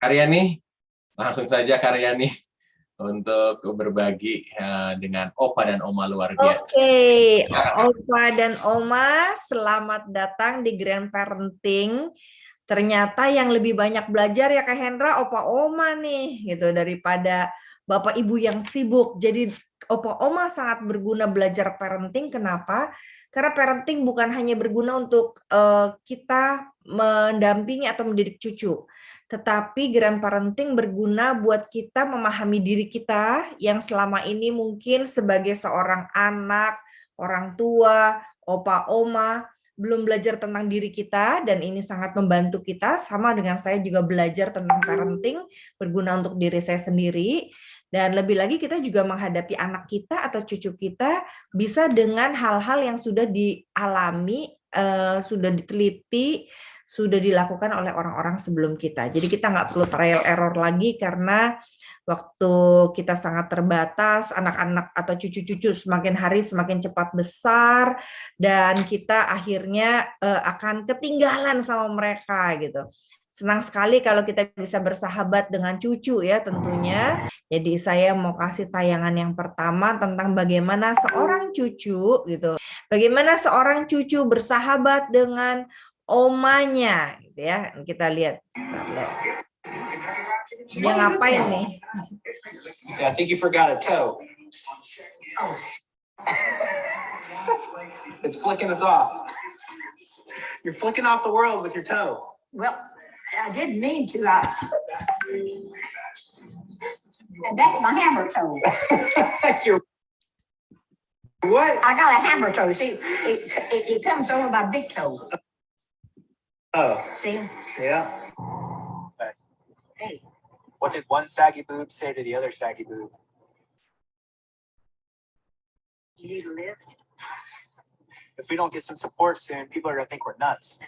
Karyani, langsung saja Karyani untuk berbagi dengan Opa dan Oma luar biasa. Oke, Opa dan Oma, selamat datang di Grand Parenting. Ternyata yang lebih banyak belajar ya Kak Hendra, Opa Oma nih, gitu, daripada Bapak Ibu yang sibuk. Jadi Opa Oma sangat berguna belajar parenting. Kenapa? Karena parenting bukan hanya berguna untuk kita mendampingi atau mendidik cucu, tetapi Grand Parenting berguna buat kita memahami diri kita yang selama ini mungkin sebagai seorang anak, orang tua, opa, oma, belum belajar tentang diri kita, dan ini sangat membantu kita. Sama dengan saya juga belajar tentang parenting, berguna untuk diri saya sendiri. Dan lebih lagi kita juga menghadapi anak kita atau cucu kita bisa dengan hal-hal yang sudah dialami, sudah diteliti, sudah dilakukan oleh orang-orang sebelum kita. Jadi kita nggak perlu trial error lagi karena waktu kita sangat terbatas, anak-anak atau cucu-cucu semakin hari semakin cepat besar, dan kita akhirnya akan ketinggalan sama mereka gitu. Senang sekali kalau kita bisa bersahabat dengan cucu ya tentunya. Jadi saya mau kasih tayangan yang pertama tentang bagaimana seorang cucu gitu. Bagaimana seorang cucu bersahabat dengan omanya gitu ya. Kita lihat. Dia ngapain nih? Yeah, I think you forgot a toe. Oh. It's flicking us off. You're flicking off the world with your toe. Well, I didn't mean to. And that's my hammer toe. What? I got a hammer toe. See, it comes over my big toe. Oh. See? Yeah. Hey. What did one saggy boob say to the other saggy boob? You need a lift? If we don't get some support soon, people are going to think we're nuts.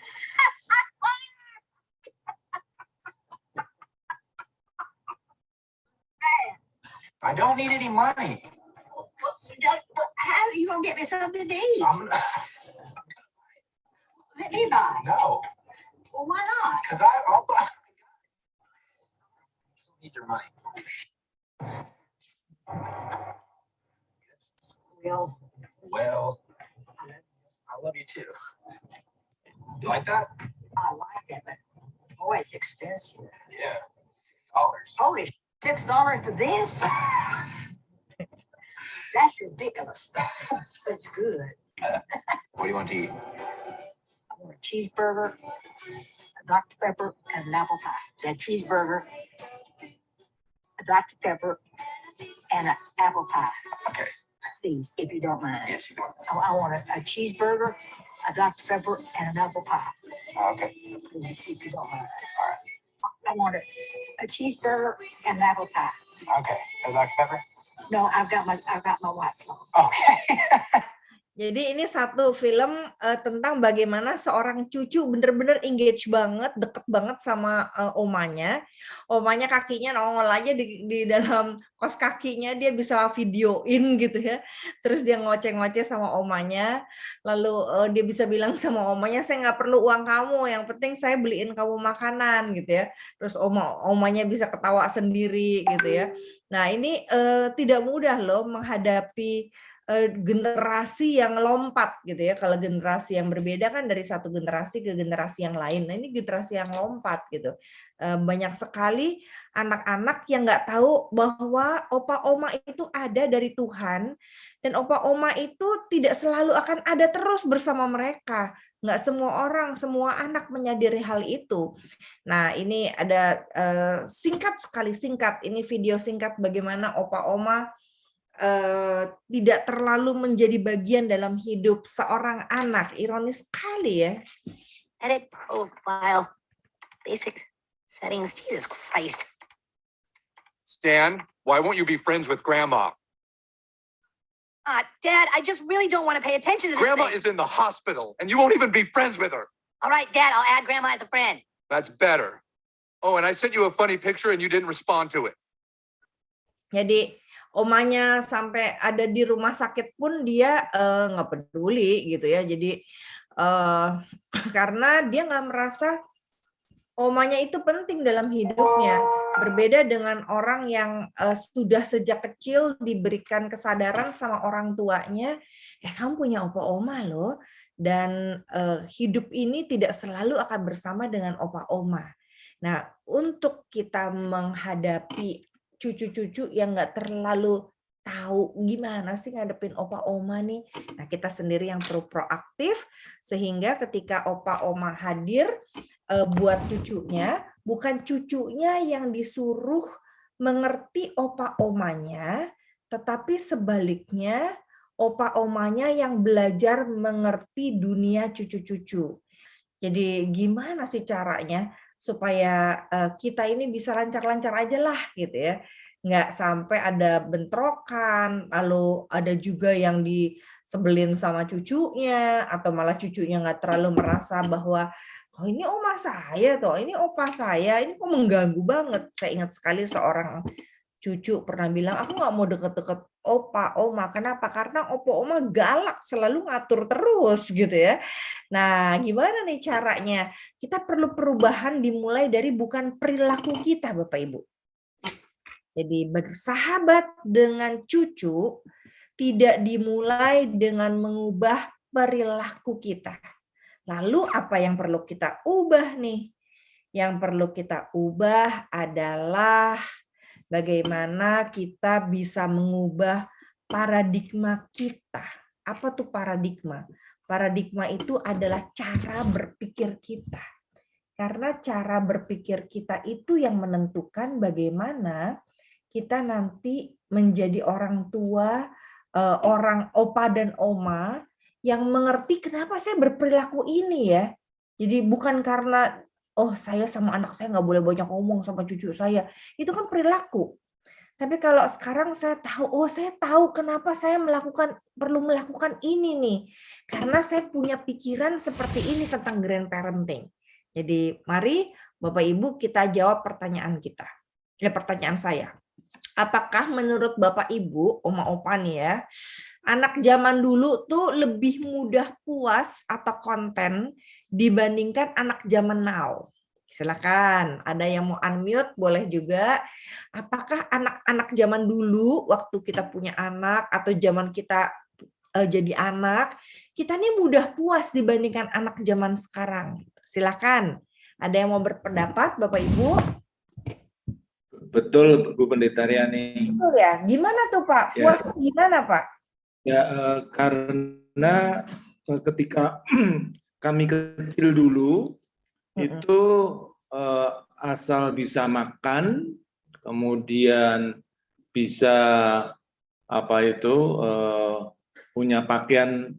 I don't need any money. How are you going to get me something to eat? Let me buy. No. Well, why not? Because I'll buy. Need your money. Well, I love you too. You like that? I like it, but boy, it's expensive. Yeah. $6. Holy $6 for this? That's ridiculous. It's good. What do you want to eat? I want a cheeseburger, a Dr. Pepper, and an apple pie. A cheeseburger, a Dr. Pepper, and an apple pie. Okay. Please, if you don't mind. Yes, you do. I want a cheeseburger, a Dr. Pepper, and an apple pie. Okay. Please, if you don't mind. All right. I want a cheeseburger and an apple pie. Okay. No Dr. Pepper? No, I've got my wife's love. Okay. Jadi ini satu film tentang bagaimana seorang cucu bener-bener engage banget, deket banget sama omanya. Omanya kakinya nongol aja di dalam kos kakinya, dia bisa videoin gitu ya. Terus dia ngoceh-ngoceh sama omanya. Lalu dia bisa bilang sama omanya, saya nggak perlu uang kamu, yang penting saya beliin kamu makanan gitu ya. Terus omanya bisa ketawa sendiri gitu ya. Nah ini tidak mudah loh menghadapi generasi yang lompat gitu ya. Kalau generasi yang berbeda kan dari satu generasi ke generasi yang lain. Nah ini generasi yang lompat gitu. Banyak sekali anak-anak yang nggak tahu bahwa opa oma itu ada dari Tuhan, dan opa oma itu tidak selalu akan ada terus bersama mereka. Nggak semua orang, semua anak menyadari hal itu. Nah ini ada singkat sekali, ini video singkat bagaimana opa oma tidak terlalu menjadi bagian dalam hidup seorang anak. Ironis sekali ya. Edit profile. Basic settings. Jesus Christ. Stan, why won't you be friends with Grandma? Dad, I just really don't want to pay attention to this Grandma thing. is in the hospital, and you won't even be friends with her. All right, Dad, I'll add Grandma as a friend. That's better. Oh, and I sent you a funny picture, and you didn't respond to it. Jadi omanya sampai ada di rumah sakit pun dia nggak peduli gitu ya. Jadi karena dia nggak merasa Omanya itu penting dalam hidupnya. Berbeda dengan orang yang sudah sejak kecil diberikan kesadaran sama orang tuanya, kamu punya opa oma loh, dan hidup ini tidak selalu akan bersama dengan opa oma. Nah, untuk kita menghadapi cucu-cucu yang nggak terlalu tahu gimana sih ngadepin opa oma nih, nah kita sendiri yang perlu proaktif, sehingga ketika opa oma hadir buat cucunya, bukan cucunya yang disuruh mengerti opa omanya, tetapi sebaliknya opa omanya yang belajar mengerti dunia cucu-cucu. Jadi gimana sih caranya supaya kita ini bisa lancar-lancar aja lah gitu ya. Nggak sampai ada bentrokan, lalu ada juga yang disebelin sama cucunya, atau malah cucunya nggak terlalu merasa bahwa oh ini oma saya toh, ini opa saya, ini kok mengganggu banget. Saya ingat sekali seorang cucu pernah bilang, aku nggak mau deket-deket opa, oma. Kenapa? Karena opa, oma galak, selalu ngatur terus gitu ya. Nah, gimana nih caranya? Kita perlu perubahan dimulai dari bukan perilaku kita, Bapak Ibu. Jadi bersahabat dengan cucu tidak dimulai dengan mengubah perilaku kita. Lalu apa yang perlu kita ubah nih? Yang perlu kita ubah adalah bagaimana kita bisa mengubah paradigma kita. Apa tuh paradigma? Paradigma itu adalah cara berpikir kita. Karena cara berpikir kita itu yang menentukan bagaimana kita nanti menjadi orang tua, orang opa dan oma yang mengerti kenapa saya berperilaku ini ya. Jadi bukan karena oh saya sama anak saya nggak boleh banyak ngomong sama cucu saya. Itu kan perilaku. Tapi kalau sekarang saya tahu, oh saya tahu kenapa saya perlu melakukan ini nih. Karena saya punya pikiran seperti ini tentang grandparenting. Jadi mari Bapak Ibu kita jawab pertanyaan kita. Pertanyaan saya. Apakah menurut Bapak Ibu, Oma Opa nih ya, anak zaman dulu tuh lebih mudah puas atau konten dibandingkan anak zaman now? Silakan, ada yang mau unmute boleh juga. Apakah anak-anak zaman dulu waktu kita punya anak atau zaman kita jadi anak, kita nih mudah puas dibandingkan anak zaman sekarang? Silakan. Ada yang mau berpendapat, Bapak Ibu? Betul, Bu Pendeta Riani. Betul ya. Gimana tuh Pak? Ya. Puas gimana Pak? Ya, karena ketika kami kecil dulu, itu asal bisa makan, kemudian bisa punya pakaian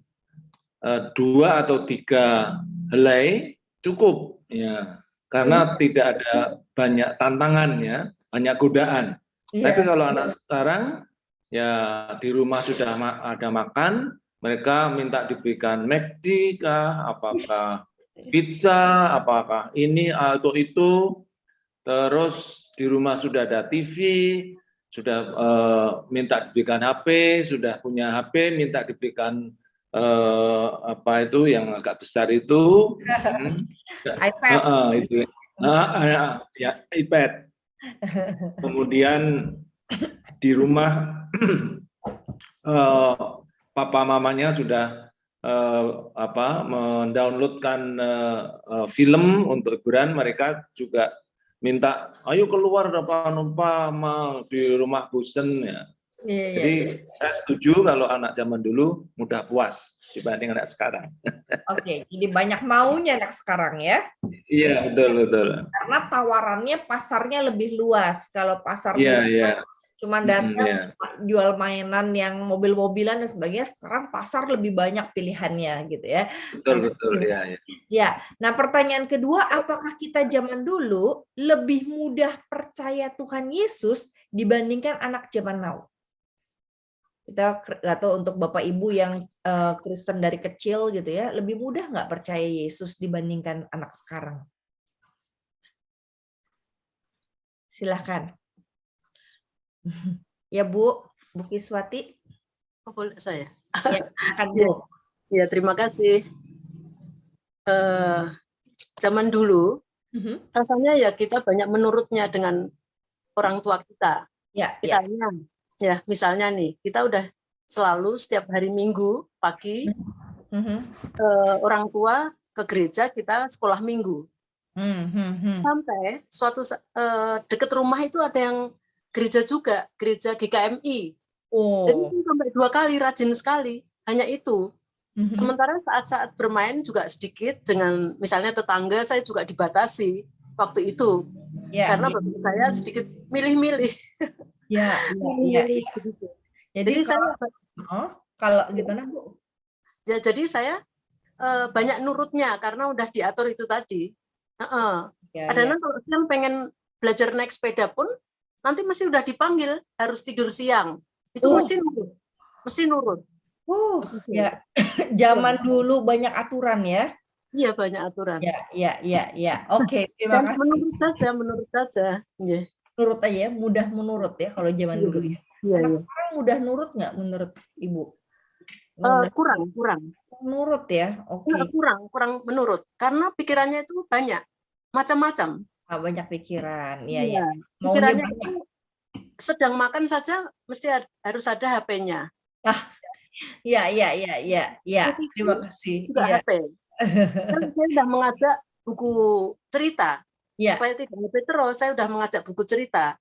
2 atau 3 helai cukup ya, karena tidak ada banyak tantangannya, banyak godaan. Tapi kalau anak sekarang ya di rumah sudah ada makan, mereka minta diberikan McD kah, apakah pizza, apakah ini atau itu, terus di rumah sudah ada TV, sudah minta diberikan HP, sudah punya HP, minta diberikan yang agak besar itu, iPad. Itu ya iPad. Kemudian di rumah papa mamanya sudah mendownloadkan film untuk hiburan, mereka juga minta ayo keluar di rumah bosen ya. Jadi saya setuju kalau anak zaman dulu mudah puas dibanding anak sekarang. Oke, jadi banyak maunya anak sekarang ya? Iya, betul. Karena tawarannya pasarnya lebih luas. Kalau pasar cuma datang jual mainan yang mobil-mobilan dan sebagainya, sekarang pasar lebih banyak pilihannya gitu ya. Betul ya. Ya, nah pertanyaan kedua, apakah kita zaman dulu lebih mudah percaya Tuhan Yesus dibandingkan anak zaman now? Kita nggak tahu untuk Bapak Ibu yang Kristen dari kecil gitu ya, lebih mudah nggak percaya Yesus dibandingkan anak sekarang? Silahkan. Ya Bu Kiswati. Boleh saya? Ya, silakan Bu. Ya, terima kasih. Zaman dulu rasanya ya kita banyak menurutnya dengan orang tua kita. Ya, Misalnya nih, kita udah selalu setiap hari Minggu pagi orang tua ke gereja, kita sekolah Minggu. Sampai suatu dekat rumah itu ada yang gereja juga, gereja GKMI. Jadi sampai 2 kali, rajin sekali, hanya itu. Sementara saat-saat bermain juga sedikit dengan misalnya tetangga, saya juga dibatasi waktu itu. Karena bapak saya sedikit milih-milih. Jadi kalau gimana Bu? Ya, jadi saya banyak nurutnya karena udah diatur itu tadi. Kadang-kadang kalau siang pengen belajar naik sepeda pun nanti mesti udah dipanggil harus tidur siang. Itu mesti nurut. Ya. Zaman dulu banyak aturan ya. Iya, banyak aturan. Ya. Oke, terima kasih. Menurut saja. Yeah. Nurut aja, mudah menurut ya kalau zaman dulu ya. Anak sekarang mudah nurut nggak menurut Ibu? Kurang. Menurut ya, oke. Kurang menurut. Karena pikirannya itu banyak, macam-macam. Banyak pikiran, ya. Pikirannya itu sedang makan saja mesti harus ada HP-nya. Ya. Terima kasih. Juga HP. Kan saya sudah mengajak buku cerita. Supaya tidak HP terus, saya sudah mengajak buku cerita.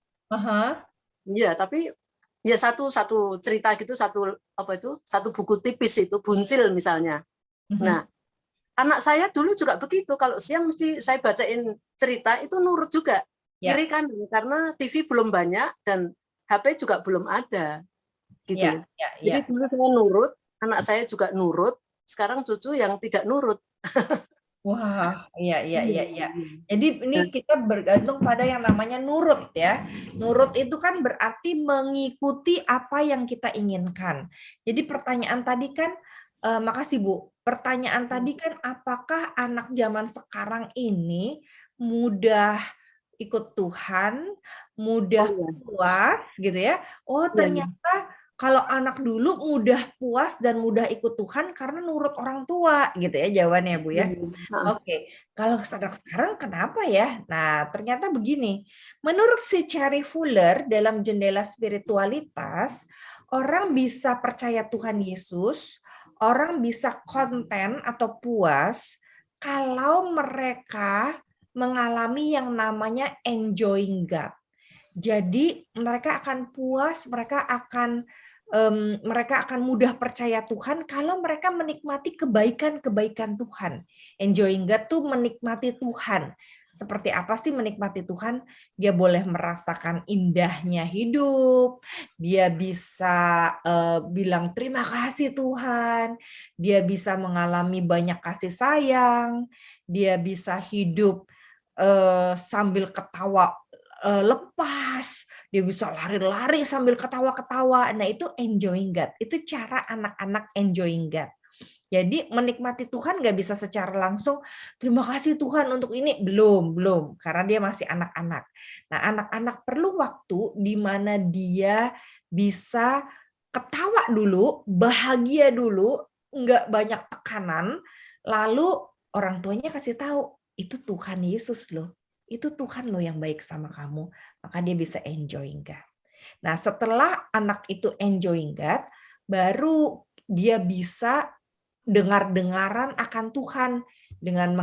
Iya, tapi ya satu cerita gitu, satu buku tipis itu, Buncil misalnya. Nah, anak saya dulu juga begitu. Kalau siang mesti saya bacain cerita, itu nurut juga. Kiri kanan, karena TV belum banyak dan HP juga belum ada. Gitu. Jadi dulu saya nurut, anak saya juga nurut, sekarang cucu yang tidak nurut. Wah, iya. Jadi ini kita bergantung pada yang namanya nurut ya. Nurut itu kan berarti mengikuti apa yang kita inginkan. Jadi pertanyaan tadi kan, makasih Bu. Pertanyaan tadi kan apakah anak zaman sekarang ini mudah ikut Tuhan, mudah puas gitu ya. Ternyata kalau anak dulu mudah puas dan mudah ikut Tuhan karena nurut orang tua gitu ya jawabannya Bu ya. Oke. Kalau sekarang kenapa ya? Nah, ternyata begini. Menurut si Cherry Fuller dalam Jendela Spiritualitas, orang bisa percaya Tuhan Yesus, orang bisa konten atau puas kalau mereka mengalami yang namanya enjoying God. Jadi mereka akan puas, mereka akan mudah percaya Tuhan kalau mereka menikmati kebaikan-kebaikan Tuhan. Enjoying God tuh menikmati Tuhan. Seperti apa sih menikmati Tuhan? Dia boleh merasakan indahnya hidup, dia bisa bilang terima kasih Tuhan, dia bisa mengalami banyak kasih sayang, dia bisa hidup sambil ketawa lepas, dia bisa lari-lari sambil ketawa-ketawa. Nah, itu enjoying God. Itu cara anak-anak enjoying God. Jadi menikmati Tuhan nggak bisa secara langsung, terima kasih Tuhan untuk ini. Belum. Karena dia masih anak-anak. Nah, anak-anak perlu waktu di mana dia bisa ketawa dulu, bahagia dulu, nggak banyak tekanan, lalu orang tuanya kasih tahu, itu Tuhan Yesus loh. Itu Tuhan loh yang baik sama kamu, maka dia bisa enjoying God. Nah, setelah anak itu enjoying God, baru dia bisa dengar-dengaran akan Tuhan dengan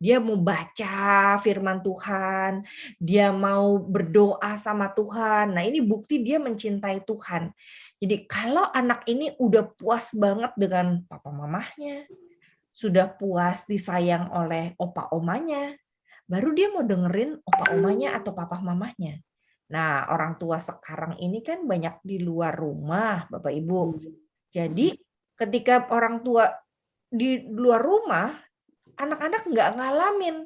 dia mau baca firman Tuhan, dia mau berdoa sama Tuhan. Nah, ini bukti dia mencintai Tuhan. Jadi kalau anak ini udah puas banget dengan papa mamahnya, sudah puas disayang oleh opa omanya, baru dia mau dengerin opa omanya atau papa mamahnya. Nah, orang tua sekarang ini kan banyak di luar rumah, Bapak Ibu. Jadi, ketika orang tua di luar rumah, anak-anak nggak ngalamin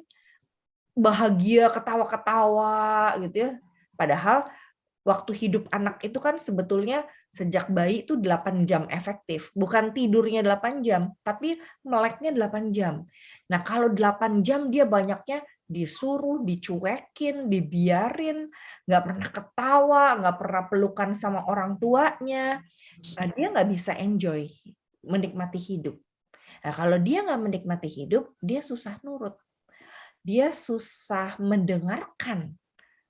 bahagia, ketawa-ketawa gitu ya. Padahal waktu hidup anak itu kan sebetulnya sejak bayi itu 8 jam efektif. Bukan tidurnya 8 jam, tapi meleknya 8 jam. Nah, kalau 8 jam dia banyaknya disuruh, dicuekin, dibiarin, nggak pernah ketawa, nggak pernah pelukan sama orang tuanya. Nah, dia nggak bisa enjoy, menikmati hidup. Nah, kalau dia nggak menikmati hidup, dia susah nurut. dia susah mendengarkan,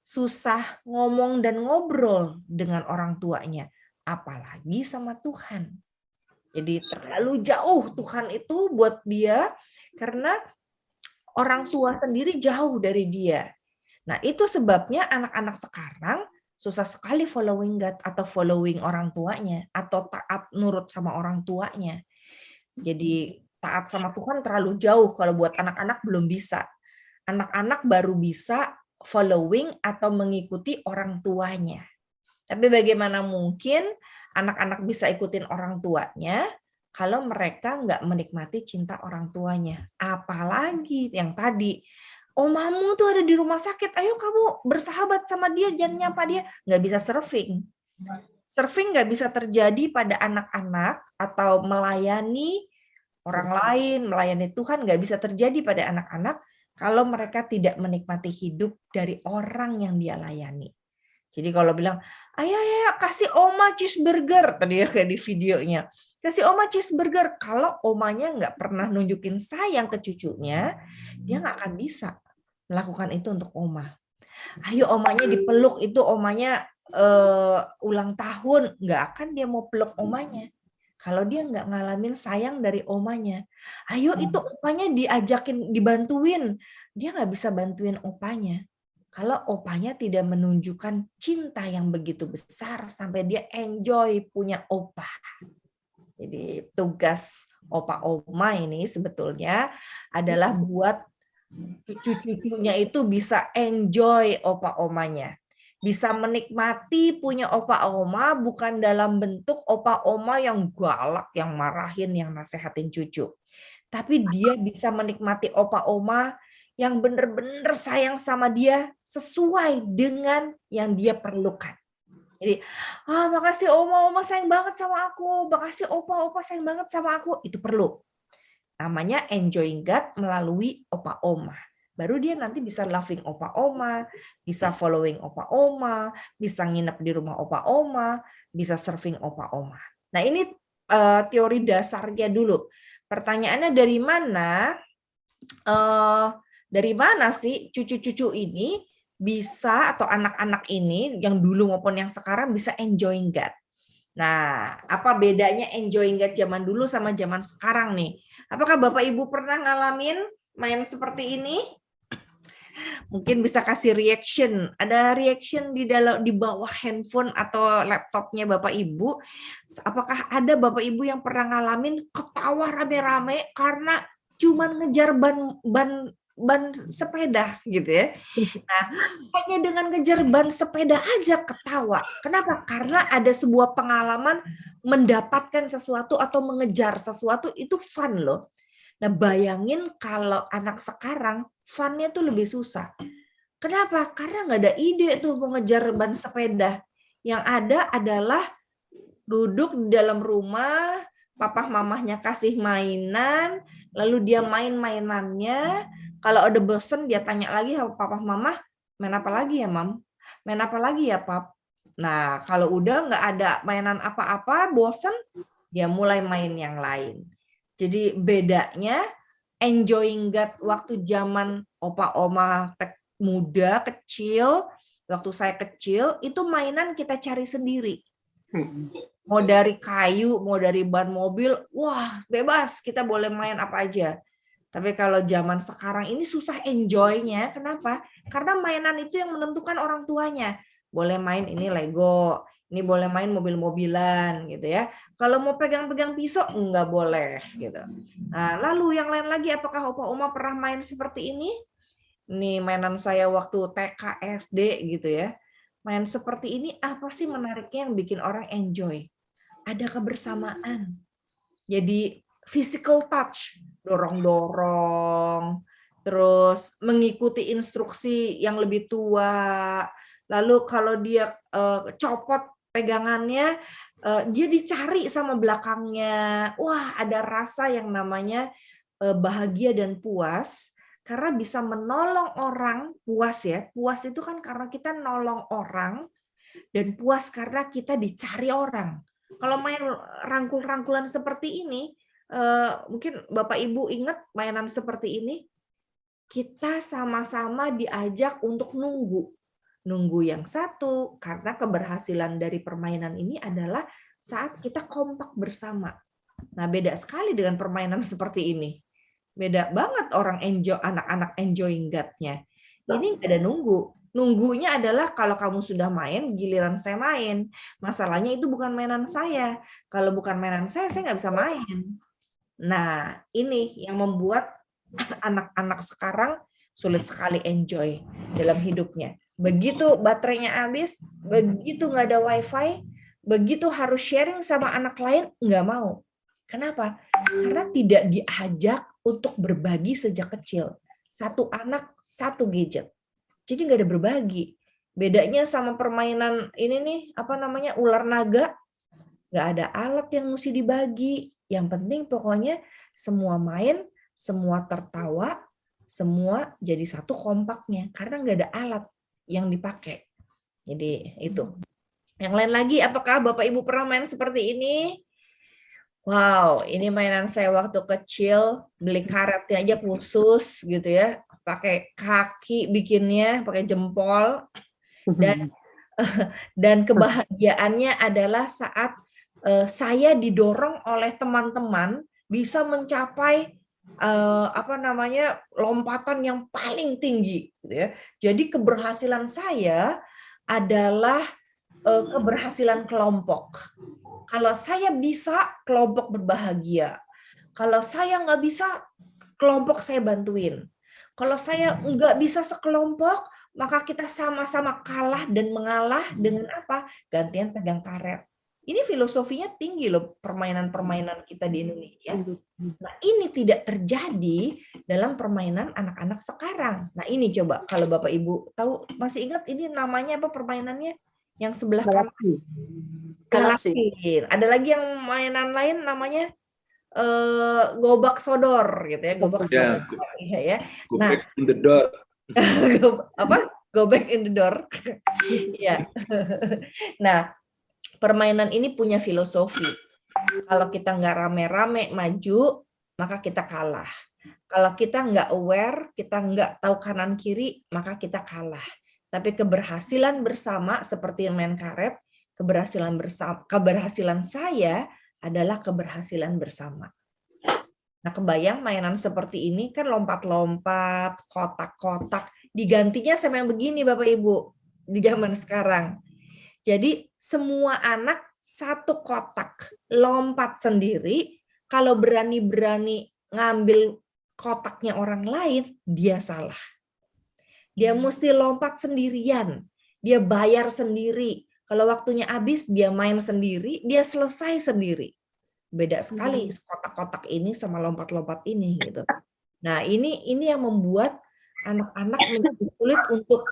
susah ngomong dan ngobrol dengan orang tuanya, apalagi sama Tuhan. Jadi terlalu jauh Tuhan itu buat dia karena orang tua sendiri jauh dari dia. Nah, itu sebabnya anak-anak sekarang susah sekali following God atau following orang tuanya atau taat nurut sama orang tuanya. Jadi taat sama Tuhan terlalu jauh kalau buat anak-anak belum bisa. Anak-anak baru bisa following atau mengikuti orang tuanya. Tapi bagaimana mungkin anak-anak bisa ikutin orang tuanya kalau mereka nggak menikmati cinta orang tuanya? Apalagi yang tadi, omamu tuh ada di rumah sakit, ayo kamu bersahabat sama dia, jangan nyapa dia. Nggak bisa surfing. Surfing nggak bisa terjadi pada anak-anak atau melayani orang lain, melayani Tuhan nggak bisa terjadi pada anak-anak kalau mereka tidak menikmati hidup dari orang yang dia layani. Jadi kalau bilang, ayo kasih oma cheeseburger, tadi ya kayak di videonya, kasih oma cheeseburger. Kalau omanya nggak pernah nunjukin sayang ke cucunya, dia nggak akan bisa melakukan itu untuk oma. Ayo omanya dipeluk, itu omanya ulang tahun, nggak akan dia mau peluk omanya. Kalau dia nggak ngalamin sayang dari omanya. Ayo itu opanya diajakin, dibantuin. Dia nggak bisa bantuin opanya. Kalau opanya tidak menunjukkan cinta yang begitu besar sampai dia enjoy punya opa. Jadi tugas opa oma ini sebetulnya adalah buat cucu-cucunya itu bisa enjoy opa omanya. Bisa menikmati punya opa oma bukan dalam bentuk opa oma yang galak, yang marahin, yang nasehatin cucu. Tapi dia bisa menikmati opa oma yang benar-benar sayang sama dia sesuai dengan yang dia perlukan. Jadi, makasih oma sayang banget sama aku, makasih opa sayang banget sama aku, itu perlu. Namanya enjoying God melalui opa oma. Baru dia nanti bisa loving opa oma, bisa following opa oma, bisa nginep di rumah opa oma, bisa surfing opa oma. Nah ini teori dasarnya dulu. Pertanyaannya dari mana sih cucu-cucu ini bisa atau anak-anak ini yang dulu maupun yang sekarang bisa enjoying God. Nah, apa bedanya enjoying God zaman dulu sama zaman sekarang nih? Apakah Bapak Ibu pernah ngalamin main seperti ini? Mungkin bisa kasih reaction. Ada reaction di bawah handphone atau laptopnya Bapak Ibu. Apakah ada Bapak Ibu yang pernah ngalamin ketawa rame-rame karena cuman ngejar ban sepeda gitu ya. Nah, hanya dengan ngejar ban sepeda aja ketawa. Kenapa? Karena ada sebuah pengalaman mendapatkan sesuatu atau mengejar sesuatu itu fun loh. Nah, bayangin kalau anak sekarang fun-nya tuh lebih susah. Kenapa? Karena nggak ada ide tuh mau ngejar ban sepeda. Yang ada adalah duduk di dalam rumah, papa mamahnya kasih mainan, lalu dia main mainannya. Kalau ada bosen dia tanya lagi sama papa mama, main apa lagi ya mam? Main apa lagi ya pap? Nah kalau udah nggak ada mainan apa-apa, bosen, dia mulai main yang lain. Jadi bedanya enjoying God waktu zaman opa oma muda kecil, waktu saya kecil itu mainan kita cari sendiri. Mau dari kayu, mau dari ban mobil, wah bebas kita boleh main apa aja. Tapi kalau zaman sekarang ini susah enjoy-nya. Kenapa? Karena mainan itu yang menentukan orang tuanya. Boleh main ini Lego, ini boleh main mobil-mobilan gitu ya. Kalau mau pegang-pegang pisau enggak boleh gitu. Nah, lalu yang lain lagi, apakah opa oma pernah main seperti ini? Ini mainan saya waktu TK SD gitu ya. Main seperti ini apa sih menariknya yang bikin orang enjoy? Ada kebersamaan. Jadi physical touch, dorong-dorong, terus mengikuti instruksi yang lebih tua. Lalu kalau dia copot pegangannya, dia dicari sama belakangnya. Wah, ada rasa yang namanya bahagia dan puas karena bisa menolong orang. Puas ya, puas itu kan karena kita nolong orang, dan puas karena kita dicari orang. Kalau main rangkul-rangkulan seperti ini, mungkin Bapak Ibu ingat mainan seperti ini? kita sama-sama diajak untuk nunggu. Nunggu yang satu, karena keberhasilan dari permainan ini adalah saat kita kompak bersama. Nah, beda sekali dengan permainan seperti ini. Beda banget orang enjoy, anak-anak enjoying God-nya. Ini nggak ada nunggu. Nunggunya adalah kalau kamu sudah main, giliran saya main. Masalahnya itu bukan mainan saya. Kalau bukan mainan saya nggak bisa main. Nah, ini yang membuat anak-anak sekarang sulit sekali enjoy dalam hidupnya. Begitu baterainya habis, begitu nggak ada wifi, begitu harus sharing sama anak lain, nggak mau. Kenapa? Karena tidak diajak untuk berbagi sejak kecil. Satu anak, satu gadget. Jadi nggak ada berbagi. Bedanya sama permainan ini nih, apa namanya, ular naga, nggak ada alat yang mesti dibagi. Yang penting pokoknya semua main, semua tertawa, semua jadi satu kompaknya. Karena nggak ada alat yang dipakai. Jadi itu. Yang lain lagi, apakah Bapak Ibu pernah main seperti ini? Wow, ini mainan saya waktu kecil, beli karetnya aja khusus gitu ya, pakai kaki bikinnya, pakai jempol, dan kebahagiaannya adalah saat saya didorong oleh teman-teman bisa mencapai lompatan yang paling tinggi, gitu ya. Jadi keberhasilan saya adalah keberhasilan kelompok. Kalau saya bisa, kelompok berbahagia. Kalau saya nggak bisa, kelompok saya bantuin. Kalau saya nggak bisa sekelompok, maka kita sama-sama kalah dan mengalah dengan apa? Gantian pegang karet. Ini filosofinya tinggi loh, permainan-permainan kita di Indonesia. Nah, ini tidak terjadi dalam permainan anak-anak sekarang. Nah, ini coba kalau Bapak Ibu tahu, masih ingat ini namanya apa permainannya? Yang sebelah kanan. Galaksi. Ada lagi yang mainan lain namanya gobak sodor gitu ya, gobak sodor. Ya. Go back in the door. Go back in the door. Ya. Nah, permainan ini punya filosofi. Kalau kita nggak rame-rame maju, maka kita kalah. Kalau kita nggak aware, kita nggak tahu kanan kiri, maka kita kalah. Tapi keberhasilan bersama seperti main karet, keberhasilan saya adalah keberhasilan bersama. Nah, kebayang mainan seperti ini kan lompat-lompat, kotak-kotak, digantinya sama yang begini Bapak Ibu di zaman sekarang. Jadi semua anak satu kotak, lompat sendiri, kalau berani-berani ngambil kotaknya orang lain, dia salah. Dia mesti lompat sendirian, dia bayar sendiri. Kalau waktunya habis, dia main sendiri, dia selesai sendiri. Beda sekali kotak-kotak ini sama lompat-lompat ini gitu. Nah, ini yang membuat anak-anak menjadi sulit untuk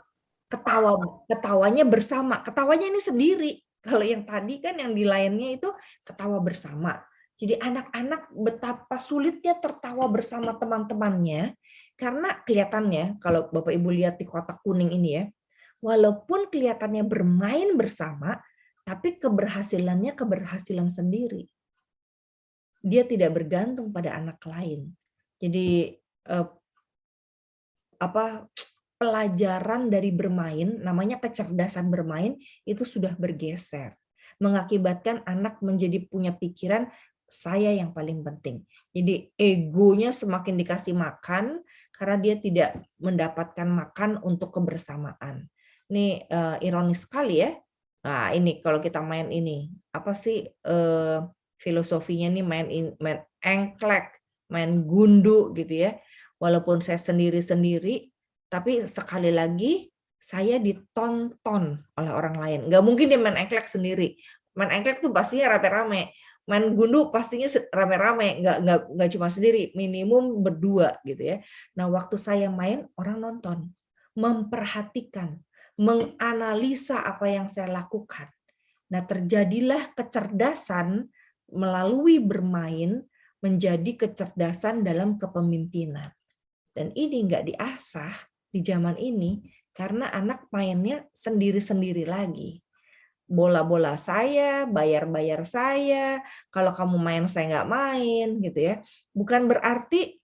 ketawanya bersama. Ketawanya ini sendiri. Kalau yang tadi kan yang di lainnya itu ketawa bersama. Jadi anak-anak betapa sulitnya tertawa bersama teman-temannya, karena kelihatannya kalau Bapak Ibu lihat di kotak kuning ini ya, walaupun kelihatannya bermain bersama, tapi keberhasilannya keberhasilan sendiri. Dia tidak bergantung pada anak lain. Jadi pelajaran dari bermain, namanya kecerdasan bermain, itu sudah bergeser. Mengakibatkan anak menjadi punya pikiran, saya yang paling penting. Jadi egonya semakin dikasih makan, karena dia tidak mendapatkan makan untuk kebersamaan. Ini ironis sekali ya. Nah, ini kalau kita main ini, apa sih filosofinya nih, main engklek, main gundu gitu ya. Walaupun saya sendiri-sendiri, tapi sekali lagi saya ditonton oleh orang lain. Nggak mungkin dia main engklek sendiri. Main engklek tuh pastinya rame-rame. Main gundu pastinya rame-rame, nggak cuma sendiri, minimum berdua gitu ya. Nah, waktu saya main, orang nonton, memperhatikan, menganalisa apa yang saya lakukan. Nah, terjadilah kecerdasan melalui bermain menjadi kecerdasan dalam kepemimpinan. Dan ini nggak diasah di zaman ini karena anak mainnya sendiri-sendiri lagi. Bola-bola saya, bayar-bayar saya, kalau kamu main saya nggak main gitu ya. Bukan berarti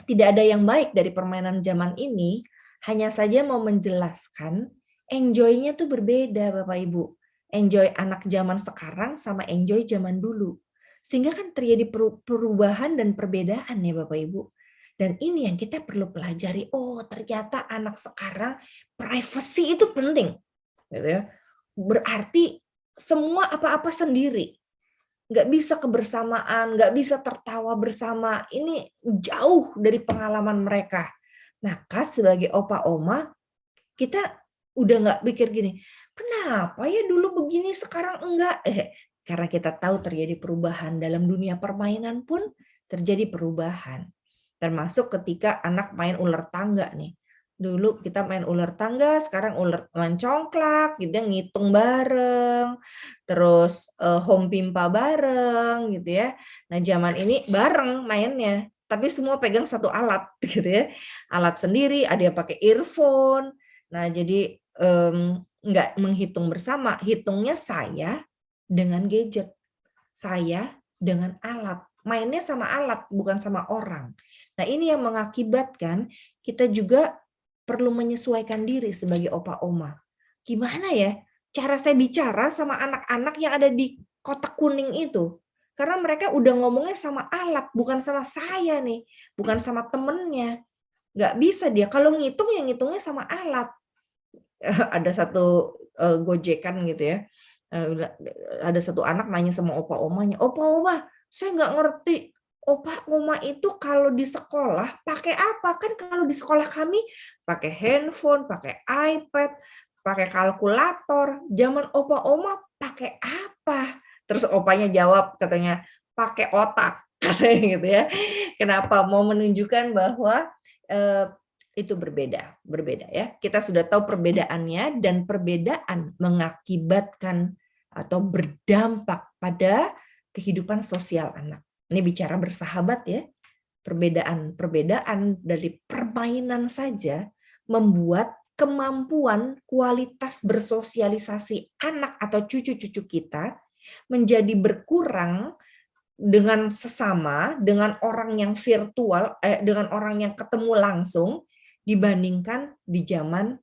tidak ada yang baik dari permainan zaman ini, hanya saja mau menjelaskan enjoy-nya tuh berbeda Bapak Ibu. Enjoy anak zaman sekarang sama enjoy zaman dulu. Sehingga kan terjadi perubahan dan perbedaan ya Bapak Ibu. Dan ini yang kita perlu pelajari. Oh, ternyata anak sekarang privacy itu penting. Gitu ya. Berarti semua apa-apa sendiri. Nggak bisa kebersamaan, nggak bisa tertawa bersama. Ini jauh dari pengalaman mereka. Maka sebagai opa oma, kita udah nggak pikir gini, kenapa ya dulu begini sekarang enggak? Karena kita tahu terjadi perubahan dalam dunia permainan pun terjadi perubahan. Termasuk ketika anak main ular tangga nih. Dulu kita main ular tangga, sekarang main congklak, gitu ya, ngitung bareng, terus home pimpa bareng, gitu ya. Nah zaman ini bareng mainnya, tapi semua pegang satu alat, gitu ya. Alat sendiri, ada yang pakai earphone. Nah jadi nggak menghitung bersama, hitungnya saya dengan gadget, saya dengan alat, mainnya sama alat bukan sama orang. Nah ini yang mengakibatkan kita juga perlu menyesuaikan diri sebagai opa oma. Gimana ya cara saya bicara sama anak-anak yang ada di kotak kuning itu? Karena mereka udah ngomongnya sama alat, bukan sama saya nih, bukan sama temennya. Nggak bisa dia, kalau ngitung ya ngitungnya sama alat. Ada satu gojekan gitu ya, ada satu anak nanya sama opa omanya, opa oma saya nggak ngerti opa oma itu kalau di sekolah pakai apa, kan kalau di sekolah kami pakai handphone, pakai iPad, pakai kalkulator, zaman opa oma pakai apa? Terus opanya jawab katanya pakai otak, katanya gitu ya. Kenapa? Mau menunjukkan bahwa itu berbeda ya. Kita sudah tahu perbedaannya dan perbedaan mengakibatkan atau berdampak pada kehidupan sosial anak. Ini bicara bersahabat ya. Perbedaan dari permainan saja membuat kemampuan kualitas bersosialisasi anak atau cucu-cucu kita menjadi berkurang dengan sesama, dengan orang yang virtual, dengan orang yang ketemu langsung, dibandingkan di zaman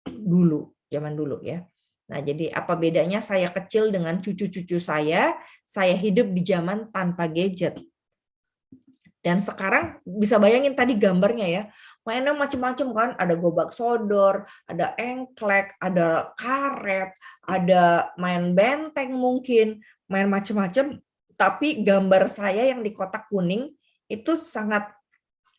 dulu ya. Nah, jadi apa bedanya saya kecil dengan cucu-cucu saya hidup di zaman tanpa gadget. Dan sekarang bisa bayangin tadi gambarnya ya, mainnya macam-macam kan, ada gobak sodor, ada engklek, ada karet, ada main benteng mungkin, main macam-macam, tapi gambar saya yang di kotak kuning itu sangat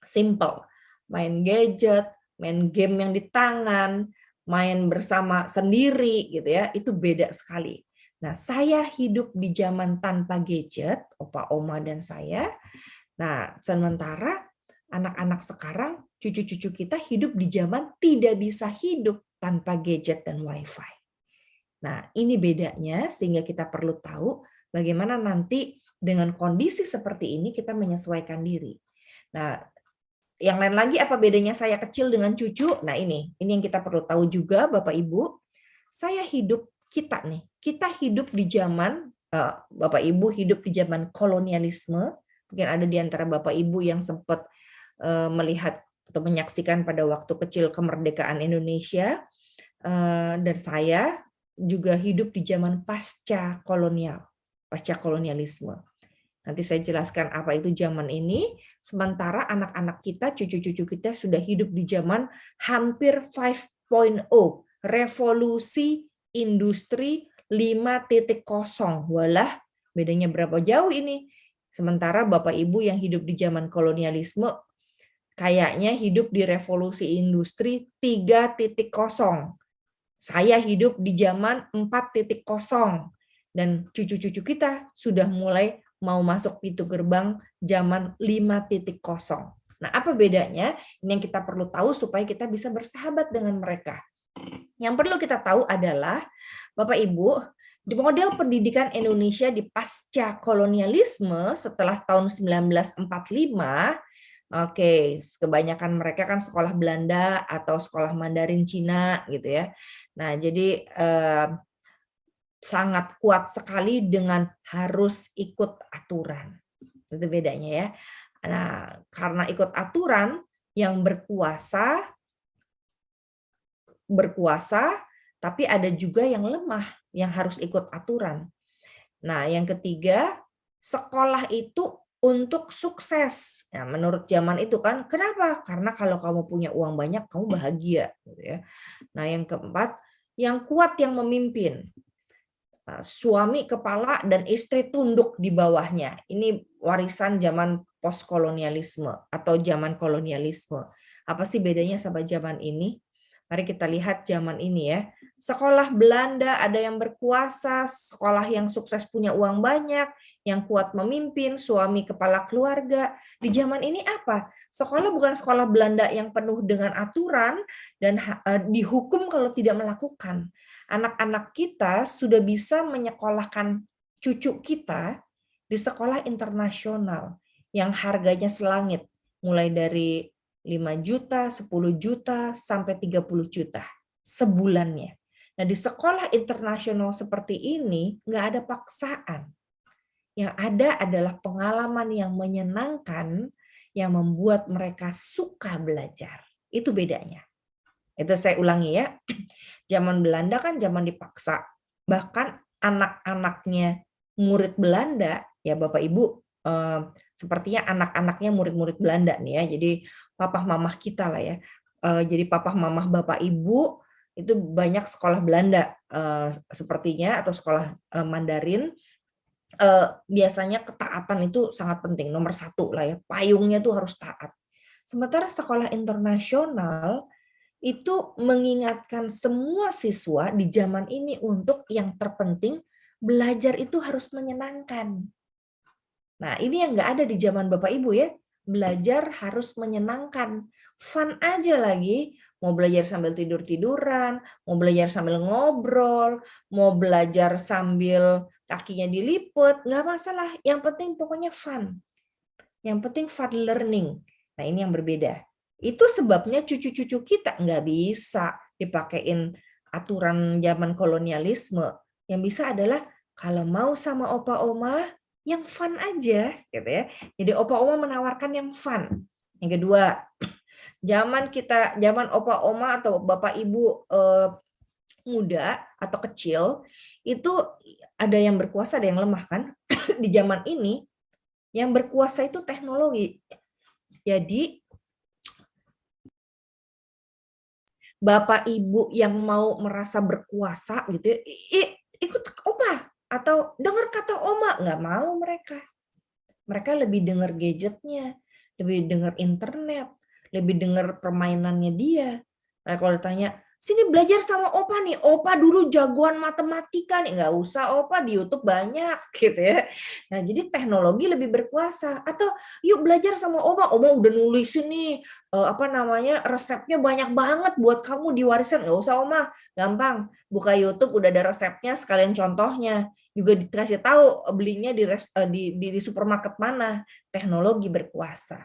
simple. Main gadget, main game yang di tangan, main bersama sendiri gitu ya, itu beda sekali. Nah, saya hidup di zaman tanpa gadget, opa oma dan saya. Nah, sementara anak-anak sekarang, cucu-cucu kita hidup di zaman tidak bisa hidup tanpa gadget dan wifi. Nah, ini bedanya sehingga kita perlu tahu bagaimana nanti dengan kondisi seperti ini kita menyesuaikan diri. Nah, yang lain lagi apa bedanya saya kecil dengan cucu? Nah ini yang kita perlu tahu juga Bapak Ibu. Kita hidup di zaman, Bapak Ibu hidup di zaman kolonialisme. Mungkin ada di antara Bapak Ibu yang sempat melihat atau menyaksikan pada waktu kecil kemerdekaan Indonesia. Dan saya juga hidup di zaman pasca kolonialisme. Nanti saya jelaskan apa itu zaman ini, sementara anak-anak kita, cucu-cucu kita sudah hidup di zaman hampir 5.0, revolusi industri 5.0. Walah, bedanya berapa jauh ini? Sementara Bapak Ibu yang hidup di zaman kolonialisme, kayaknya hidup di revolusi industri 3.0. Saya hidup di zaman 4.0. Dan cucu-cucu kita sudah mulai mau masuk pintu gerbang zaman 5.0. Nah, apa bedanya? Ini yang kita perlu tahu supaya kita bisa bersahabat dengan mereka. Yang perlu kita tahu adalah, Bapak Ibu, di model pendidikan Indonesia di pasca kolonialisme setelah tahun 1945, kebanyakan mereka kan sekolah Belanda atau sekolah Mandarin Cina gitu ya. Nah, jadi sangat kuat sekali dengan harus ikut aturan. Itu bedanya ya. Nah, karena ikut aturan, yang berkuasa, tapi ada juga yang lemah, yang harus ikut aturan. Nah, yang ketiga, sekolah itu untuk sukses. Nah, menurut zaman itu kan, kenapa? Karena kalau kamu punya uang banyak, kamu bahagia. Gitu ya. Nah, yang keempat, yang kuat yang memimpin. Nah, suami kepala dan istri tunduk di bawahnya. Ini warisan zaman postkolonialisme atau zaman kolonialisme. Apa sih bedanya sama zaman ini? Mari kita lihat zaman ini ya. Sekolah Belanda ada yang berkuasa, sekolah yang sukses punya uang banyak, yang kuat memimpin, suami kepala keluarga. Di zaman ini apa? Sekolah bukan sekolah Belanda yang penuh dengan aturan dan dihukum kalau tidak melakukan. Anak-anak kita sudah bisa menyekolahkan cucu kita di sekolah internasional yang harganya selangit, mulai dari 5 juta, 10 juta, sampai 30 juta sebulannya. Nah, di sekolah internasional seperti ini, nggak ada paksaan. Yang ada adalah pengalaman yang menyenangkan, yang membuat mereka suka belajar. Itu bedanya. Itu saya ulangi ya. Zaman Belanda kan zaman dipaksa. Bahkan anak-anaknya murid Belanda, ya Bapak Ibu, sepertinya anak-anaknya murid-murid Belanda nih ya. Jadi papah mamah kita lah ya. Jadi papah mamah Bapak Ibu itu banyak sekolah Belanda sepertinya, atau sekolah Mandarin. Biasanya ketaatan itu sangat penting, nomor 1 lah ya. Payungnya tuh harus taat. Sementara sekolah internasional itu mengingatkan semua siswa di zaman ini untuk yang terpenting, belajar itu harus menyenangkan. Nah, ini yang nggak ada di zaman Bapak Ibu ya. Belajar harus menyenangkan. Fun aja lagi. Mau belajar sambil tidur-tiduran, mau belajar sambil ngobrol, mau belajar sambil kakinya dilipet, nggak masalah. Yang penting pokoknya fun. Yang penting fun learning. Nah, ini yang berbeda. Itu sebabnya cucu-cucu kita nggak bisa dipakein aturan zaman kolonialisme. Yang bisa adalah kalau mau sama opa oma, yang fun aja, gitu ya. Jadi opa oma menawarkan yang fun. Yang kedua, zaman opa oma atau bapak ibu muda atau kecil, itu ada yang berkuasa, ada yang lemah kan. Di zaman ini, yang berkuasa itu teknologi. Jadi Bapak Ibu yang mau merasa berkuasa gitu ya, ikut opa atau dengar kata oma, nggak mau mereka. Mereka lebih dengar gadgetnya, lebih dengar internet, lebih dengar permainannya dia. Nah, kalau ditanya, sini belajar sama opa nih, opa dulu jagoan matematika nih, nggak usah opa, di YouTube banyak gitu ya. Nah, jadi teknologi lebih berkuasa. Atau yuk belajar sama oma udah nulisin nih resepnya banyak banget buat kamu di warisan. Nggak usah oma, gampang, buka YouTube udah ada resepnya, sekalian contohnya juga dikasih tahu belinya di supermarket mana. Teknologi berkuasa.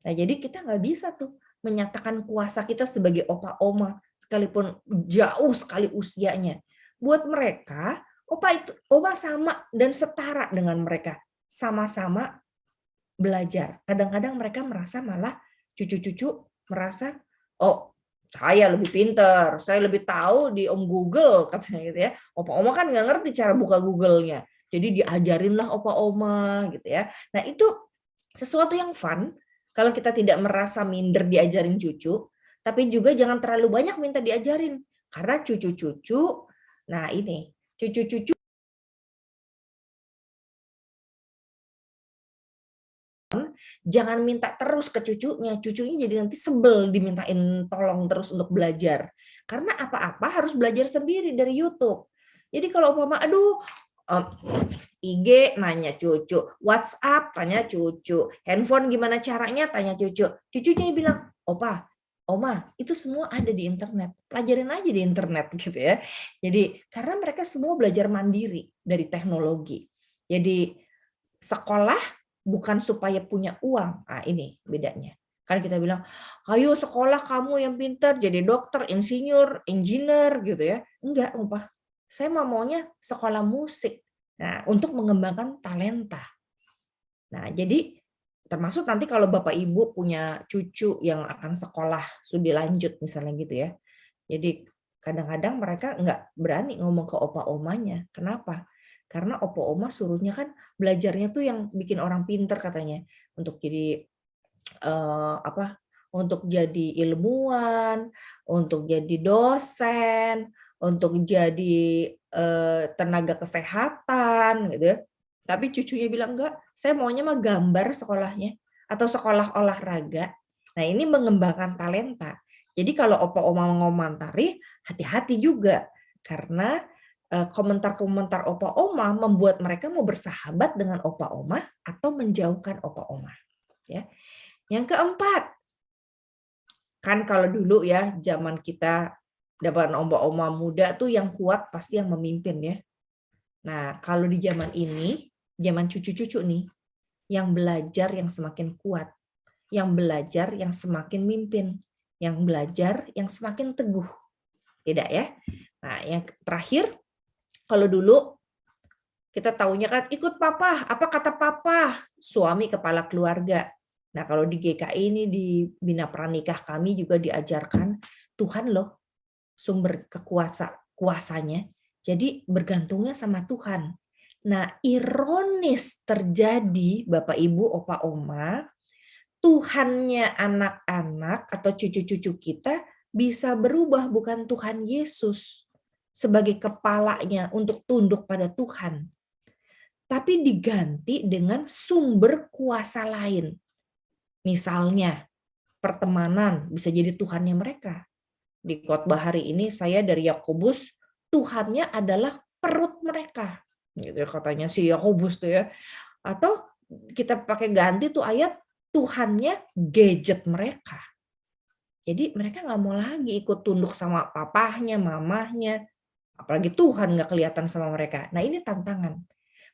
Nah, jadi kita nggak bisa tuh menyatakan kuasa kita sebagai opa oma sekalipun jauh sekali usianya. Buat mereka, opa sama dan setara dengan mereka. Sama-sama belajar. Kadang-kadang mereka merasa malah cucu-cucu merasa, oh saya lebih pinter, saya lebih tahu di Om Google, katanya gitu ya. Opa-oma kan nggak ngerti cara buka Google-nya. Jadi diajarinlah opa-oma gitu ya. Nah, itu sesuatu yang fun kalau kita tidak merasa minder diajarin cucu, tapi juga jangan terlalu banyak minta diajarin. Karena cucu-cucu, nah ini, cucu-cucu jangan minta terus ke cucunya jadi nanti sebel dimintain tolong terus untuk belajar. Karena apa-apa harus belajar sendiri dari YouTube. Jadi kalau umpama, IG nanya cucu, WhatsApp tanya cucu, handphone gimana caranya tanya cucu. Cucunya bilang, opa, oma, itu semua ada di internet. Pelajarin aja di internet gitu ya. Jadi karena mereka semua belajar mandiri dari teknologi. Jadi sekolah bukan supaya punya uang. Nah, ini bedanya. Kan kita bilang, ayo sekolah kamu yang pintar jadi dokter, insinyur, engineer gitu ya. Enggak, Pak. Saya maunya sekolah musik. Nah, untuk mengembangkan talenta. Nah, jadi termasuk nanti kalau Bapak Ibu punya cucu yang akan sekolah studi lanjut misalnya gitu ya. Jadi kadang-kadang mereka nggak berani ngomong ke opa omanya. Kenapa? Karena opa oma suruhnya kan belajarnya tuh yang bikin orang pinter katanya. Untuk jadi untuk jadi ilmuwan, untuk jadi dosen, untuk jadi tenaga kesehatan gitu ya. Tapi cucunya bilang enggak, saya maunya mah gambar sekolahnya atau sekolah olahraga. Nah, ini mengembangkan talenta. Jadi kalau opa oma mengomentari, hati-hati juga karena komentar-komentar opa oma membuat mereka mau bersahabat dengan opa oma atau menjauhkan opa oma. Ya. Yang keempat, kan kalau dulu ya zaman kita dapat opa oma muda tuh yang kuat pasti yang memimpin ya. Nah, kalau di zaman ini, zaman cucu-cucu nih, yang belajar yang semakin kuat, yang belajar yang semakin mimpin, yang belajar yang semakin teguh. Tidak ya? Nah, yang terakhir, kalau dulu kita taunya kan ikut papa, apa kata papa, suami kepala keluarga. Nah, kalau di GKI ini di Bina Pranikah kami juga diajarkan Tuhan loh sumber kuasanya. Jadi bergantungnya sama Tuhan. Nah, ironis terjadi Bapak Ibu, Opa Oma, Tuhannya anak-anak atau cucu-cucu kita bisa berubah bukan Tuhan Yesus sebagai kepalanya untuk tunduk pada Tuhan. Tapi diganti dengan sumber kuasa lain. Misalnya, pertemanan bisa jadi Tuhannya mereka. Di khotbah hari ini saya dari Yakobus, Tuhannya adalah perut mereka. Gitu ya, katanya si Yakobus tuh ya. Atau kita pakai ganti tuh ayat, Tuhannya gadget mereka. Jadi mereka nggak mau lagi ikut tunduk sama papahnya, mamahnya. Apalagi Tuhan nggak kelihatan sama mereka. Nah ini tantangan.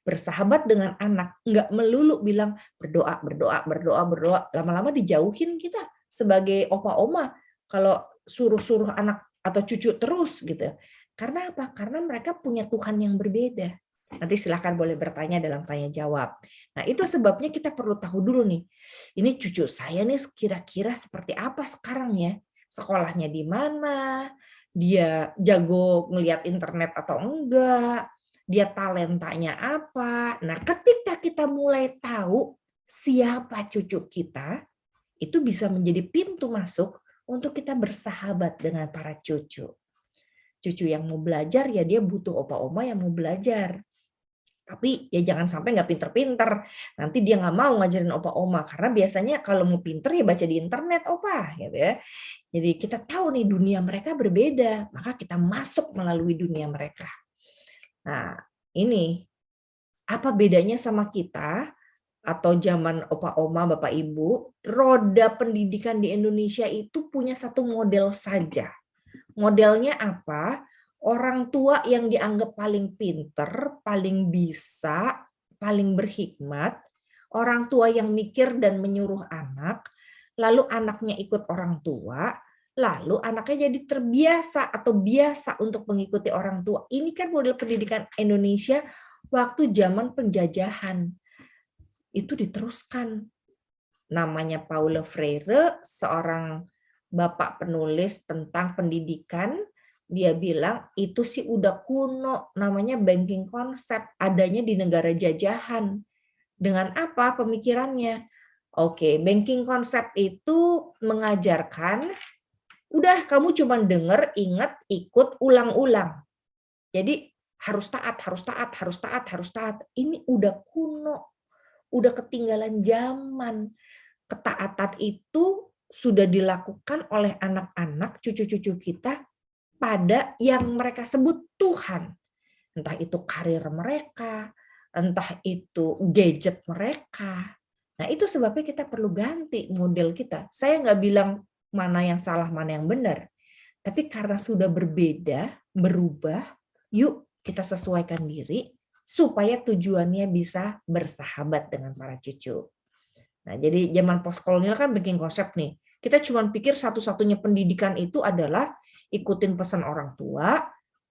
Bersahabat dengan anak, nggak melulu bilang berdoa, berdoa, berdoa, berdoa. Lama-lama dijauhin kita sebagai opa oma. Kalau suruh-suruh anak atau cucu terus gitu. Karena apa? Karena mereka punya Tuhan yang berbeda. Nanti silahkan boleh bertanya dalam tanya jawab. Nah itu sebabnya kita perlu tahu dulu nih. Ini cucu saya nih kira-kira seperti apa sekarang ya? Sekolahnya di mana? Dia jago ngelihat internet atau enggak? Dia talentanya apa? Nah ketika kita mulai tahu siapa cucu kita, itu bisa menjadi pintu masuk untuk kita bersahabat dengan para cucu. Cucu yang mau belajar ya dia butuh opa oma yang mau belajar. Tapi ya jangan sampai nggak pinter-pinter. Nanti dia nggak mau ngajarin opa oma. Karena biasanya kalau mau pinter ya baca di internet opa. Gitu ya. Jadi kita tahu nih dunia mereka berbeda. Maka kita masuk melalui dunia mereka. Nah ini apa bedanya sama kita atau zaman opa oma bapak ibu. Roda pendidikan di Indonesia itu punya satu model saja. Modelnya apa? Orang tua yang dianggap paling pinter, paling bisa, paling berhikmat, orang tua yang mikir dan menyuruh anak, lalu anaknya ikut orang tua, lalu anaknya jadi terbiasa atau biasa untuk mengikuti orang tua. Ini kan model pendidikan Indonesia waktu zaman penjajahan. Itu diteruskan. Namanya Paulo Freire, seorang bapak penulis tentang pendidikan. Dia bilang itu sih udah kuno, namanya banking konsep, adanya di negara jajahan. Dengan apa pemikirannya? Oke, banking konsep itu mengajarkan, udah kamu cuma denger, ingat, ikut, ulang-ulang. Jadi harus taat, harus taat, harus taat, harus taat. Ini udah kuno, udah ketinggalan zaman. Ketaatan itu sudah dilakukan oleh anak-anak, cucu-cucu kita, pada yang mereka sebut Tuhan. Entah itu karir mereka, entah itu gadget mereka. Nah itu sebabnya kita perlu ganti model kita. Saya nggak bilang mana yang salah, mana yang benar. Tapi karena sudah berbeda, berubah, yuk kita sesuaikan diri supaya tujuannya bisa bersahabat dengan para cucu. Nah jadi zaman postkolonial kan bikin konsep nih. Kita cuma pikir satu-satunya pendidikan itu adalah ikutin pesan orang tua,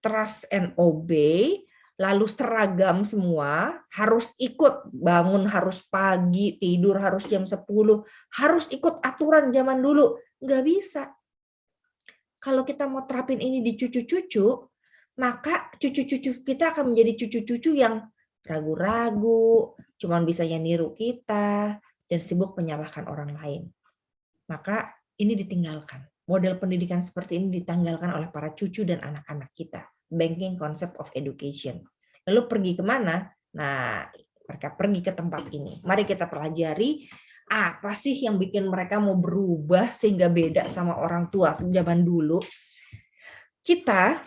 trust and obey, lalu seragam semua, harus ikut, bangun harus pagi, tidur harus jam 10, harus ikut aturan zaman dulu. Nggak bisa. Kalau kita mau terapin ini di cucu-cucu, maka cucu-cucu kita akan menjadi cucu-cucu yang ragu-ragu, cuman bisanya niru kita, dan sibuk menyalahkan orang lain. Maka ini ditinggalkan. Model pendidikan seperti ini ditanggalkan oleh para cucu dan anak-anak kita. Banking concept of education. Lalu pergi kemana? Nah, mereka pergi ke tempat ini. Mari kita pelajari apa sih yang bikin mereka mau berubah sehingga beda sama orang tua zaman dulu. Kita,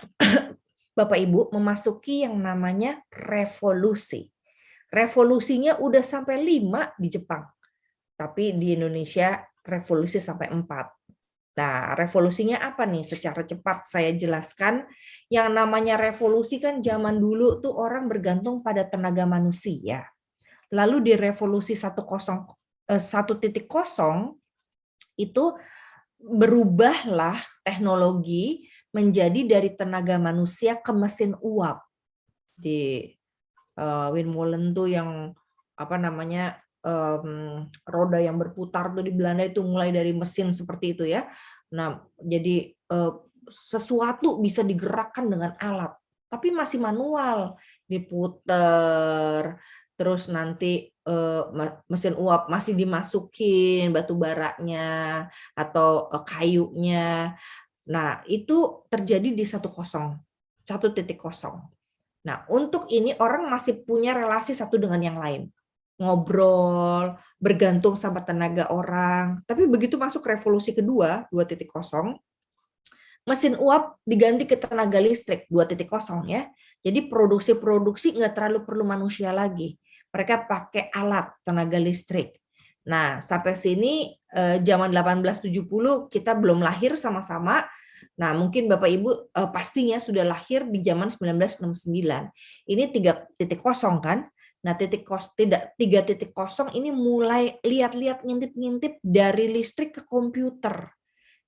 Bapak Ibu, memasuki yang namanya revolusi. Revolusinya udah sampai 5 di Jepang. Tapi di Indonesia revolusi sampai 4. Nah, revolusinya apa nih? Secara cepat saya jelaskan. Yang namanya revolusi kan zaman dulu tuh orang bergantung pada tenaga manusia. Lalu di revolusi 1.0 itu berubahlah teknologi menjadi dari tenaga manusia ke mesin uap. Di windmillen tuh yang apa namanya, roda yang berputar tuh di Belanda itu mulai dari mesin seperti itu ya. Nah, jadi sesuatu bisa digerakkan dengan alat, tapi masih manual, diputer, terus nanti mesin uap masih dimasukin batu baranya atau kayunya. Nah, itu terjadi di 1.0. Nah, untuk ini orang masih punya relasi satu dengan yang lain. Ngobrol, bergantung sama tenaga orang. Tapi begitu masuk revolusi kedua, 2.0, mesin uap diganti ke tenaga listrik, 2.0 ya. Jadi produksi nggak terlalu perlu manusia lagi. Mereka pakai alat tenaga listrik. Nah, sampai sini zaman 1870 kita belum lahir sama-sama. Nah, mungkin Bapak Ibu pastinya sudah lahir di zaman 1969. Ini 3.0 kan? Nah, 3.0 ini mulai lihat-lihat ngintip-ngintip dari listrik ke komputer.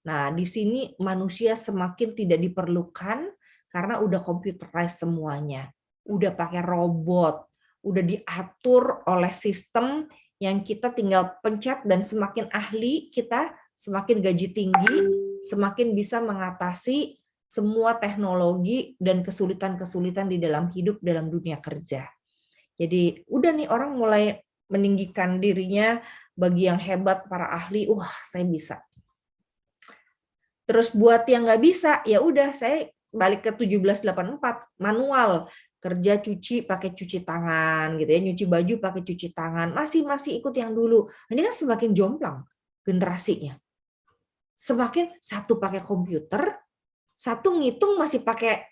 Nah, di sini manusia semakin tidak diperlukan karena udah computerized semuanya. Udah pakai robot, udah diatur oleh sistem yang kita tinggal pencet dan semakin ahli kita, semakin gaji tinggi, semakin bisa mengatasi semua teknologi dan kesulitan-kesulitan di dalam hidup dalam dunia kerja. Jadi udah nih orang mulai meninggikan dirinya bagi yang hebat, para ahli, wah saya bisa. Terus buat yang nggak bisa, ya udah saya balik ke 1784, manual, kerja cuci pakai cuci tangan gitu ya, nyuci baju pakai cuci tangan, masih ikut yang dulu. Ini kan semakin jomplang generasinya. Semakin satu pakai komputer, satu ngitung masih pakai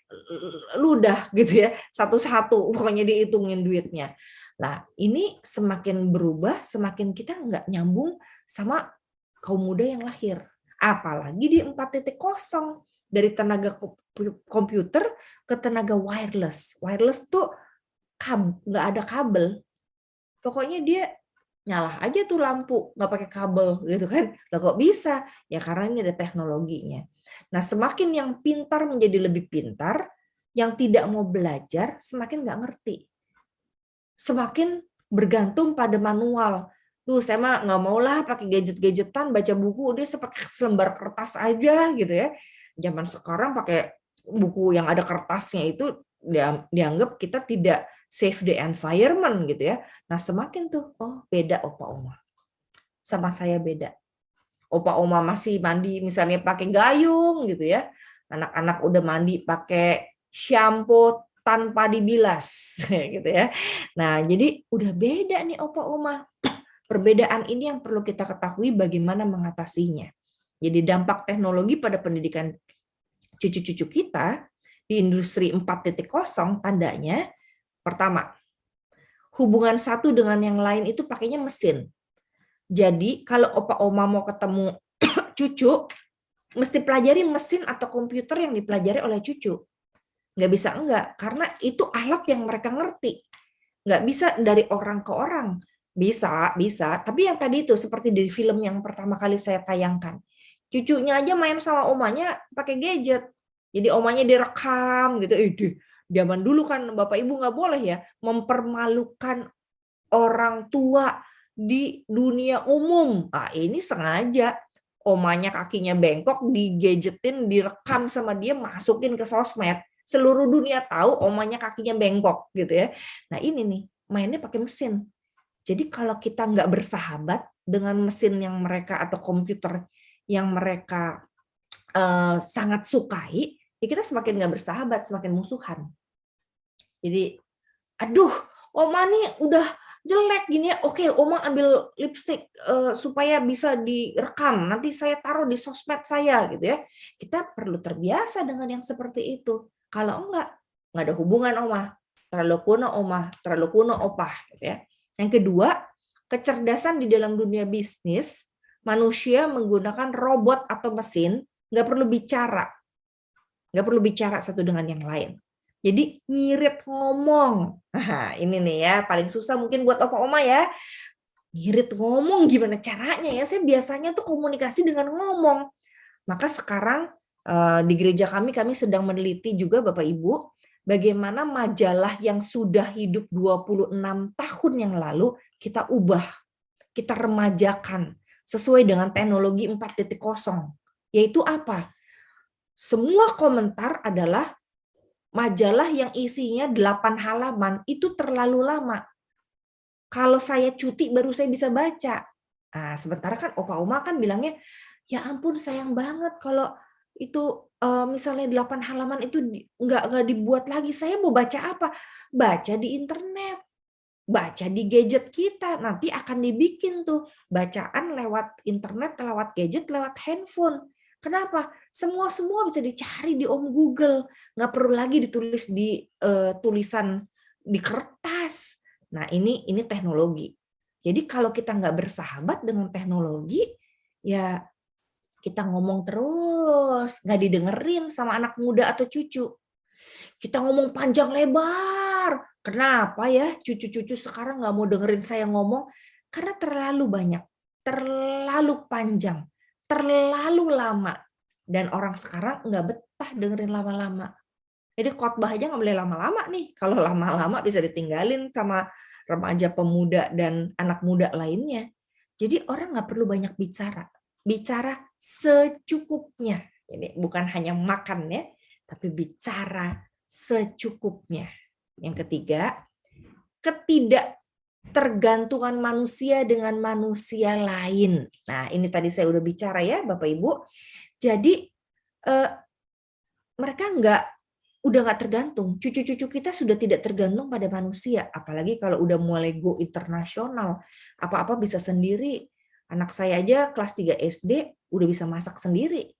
ludah gitu ya, satu-satu pokoknya dihitungin duitnya. Nah, ini semakin berubah, semakin kita nggak nyambung sama kaum muda yang lahir. Apalagi di 4.0, dari tenaga komputer ke tenaga wireless. Wireless tuh nggak ada kabel. Pokoknya dia nyala aja tuh lampu, nggak pakai kabel gitu kan. Lah kok bisa? Ya karena ini ada teknologinya. Nah, semakin yang pintar menjadi lebih pintar, yang tidak mau belajar semakin nggak ngerti. Semakin bergantung pada manual. Saya mah nggak mau lah pakai gadget-gadgetan, baca buku, dia sepakai selembar kertas aja gitu ya. Zaman sekarang pakai buku yang ada kertasnya itu dianggap kita tidak save the environment gitu ya. Nah, semakin tuh, oh beda opa oma. Sama saya beda. Opa oma masih mandi misalnya pakai gayung gitu ya. Anak-anak udah mandi pakai shampoo tanpa dibilas gitu ya. Nah, jadi udah beda nih opa oma. Perbedaan ini yang perlu kita ketahui bagaimana mengatasinya. Jadi dampak teknologi pada pendidikan cucu-cucu kita di industri 4.0 tandanya pertama, hubungan satu dengan yang lain itu pakainya mesin. Jadi kalau opa oma mau ketemu cucu, mesti pelajari mesin atau komputer yang dipelajari oleh cucu. Nggak bisa enggak, karena itu alat yang mereka ngerti. Nggak bisa dari orang ke orang. Bisa. Tapi yang tadi itu seperti di film yang pertama kali saya tayangkan. Cucunya aja main sama omanya pakai gadget. Jadi omanya direkam gitu. Zaman dulu kan Bapak Ibu nggak boleh ya mempermalukan orang tua di dunia umum. Ah, ini sengaja omanya kakinya bengkok, digadgetin, direkam sama dia, masukin ke sosmed. Seluruh dunia tahu omanya kakinya bengkok gitu ya. Nah ini nih, mainnya pakai mesin. Jadi kalau kita nggak bersahabat dengan mesin yang mereka atau komputer yang mereka sangat sukai, ya kita semakin nggak bersahabat, semakin musuhan. Jadi, aduh, Oma nih udah jelek gini ya. Oke, Oma ambil lipstick supaya bisa direkam. Nanti saya taruh di sosmed saya gitu ya. Kita perlu terbiasa dengan yang seperti itu. Kalau enggak ada hubungan Oma. Terlalu kuno Oma, terlalu kuno Opah gitu ya. Yang kedua, kecerdasan di dalam dunia bisnis, manusia menggunakan robot atau mesin, nggak perlu bicara satu dengan yang lain. Jadi ngirit ngomong. Nah, ini nih ya paling susah mungkin buat opa oma ya. Ngirit ngomong gimana caranya ya? Saya biasanya tuh komunikasi dengan ngomong. Maka sekarang di gereja kami sedang meneliti juga Bapak Ibu bagaimana majalah yang sudah hidup 26 tahun yang lalu kita ubah, kita remajakan sesuai dengan teknologi 4.0. Yaitu apa? Semua komentar adalah majalah yang isinya 8 halaman itu terlalu lama. Kalau saya cuti baru saya bisa baca. Nah, sementara kan opa oma kan bilangnya, ya ampun sayang banget kalau itu misalnya 8 halaman itu nggak dibuat lagi. Saya mau baca apa? Baca di internet. Baca di gadget kita. Nanti akan dibikin tuh bacaan lewat internet, lewat gadget, lewat handphone. Kenapa? Semua bisa dicari di Om Google, nggak perlu lagi ditulis di tulisan di kertas. Nah ini teknologi. Jadi kalau kita nggak bersahabat dengan teknologi, ya kita ngomong terus, nggak didengerin sama anak muda atau cucu. Kita ngomong panjang lebar. Kenapa ya cucu-cucu sekarang nggak mau dengerin saya ngomong? Karena terlalu banyak, terlalu panjang, terlalu lama, dan orang sekarang nggak betah dengerin lama-lama. Jadi khotbah aja nggak boleh lama-lama nih. Kalau lama-lama bisa ditinggalin sama remaja, pemuda, dan anak muda lainnya. Jadi orang nggak perlu banyak bicara secukupnya. Ini bukan hanya makan ya, tapi bicara secukupnya. Yang ketiga, ketidaktergantungan manusia dengan manusia lain. Nah, ini tadi saya udah bicara ya, Bapak Ibu. Jadi mereka udah nggak tergantung. Cucu-cucu kita sudah tidak tergantung pada manusia. Apalagi kalau udah mulai go internasional, apa-apa bisa sendiri. Anak saya aja kelas 3 SD udah bisa masak sendiri.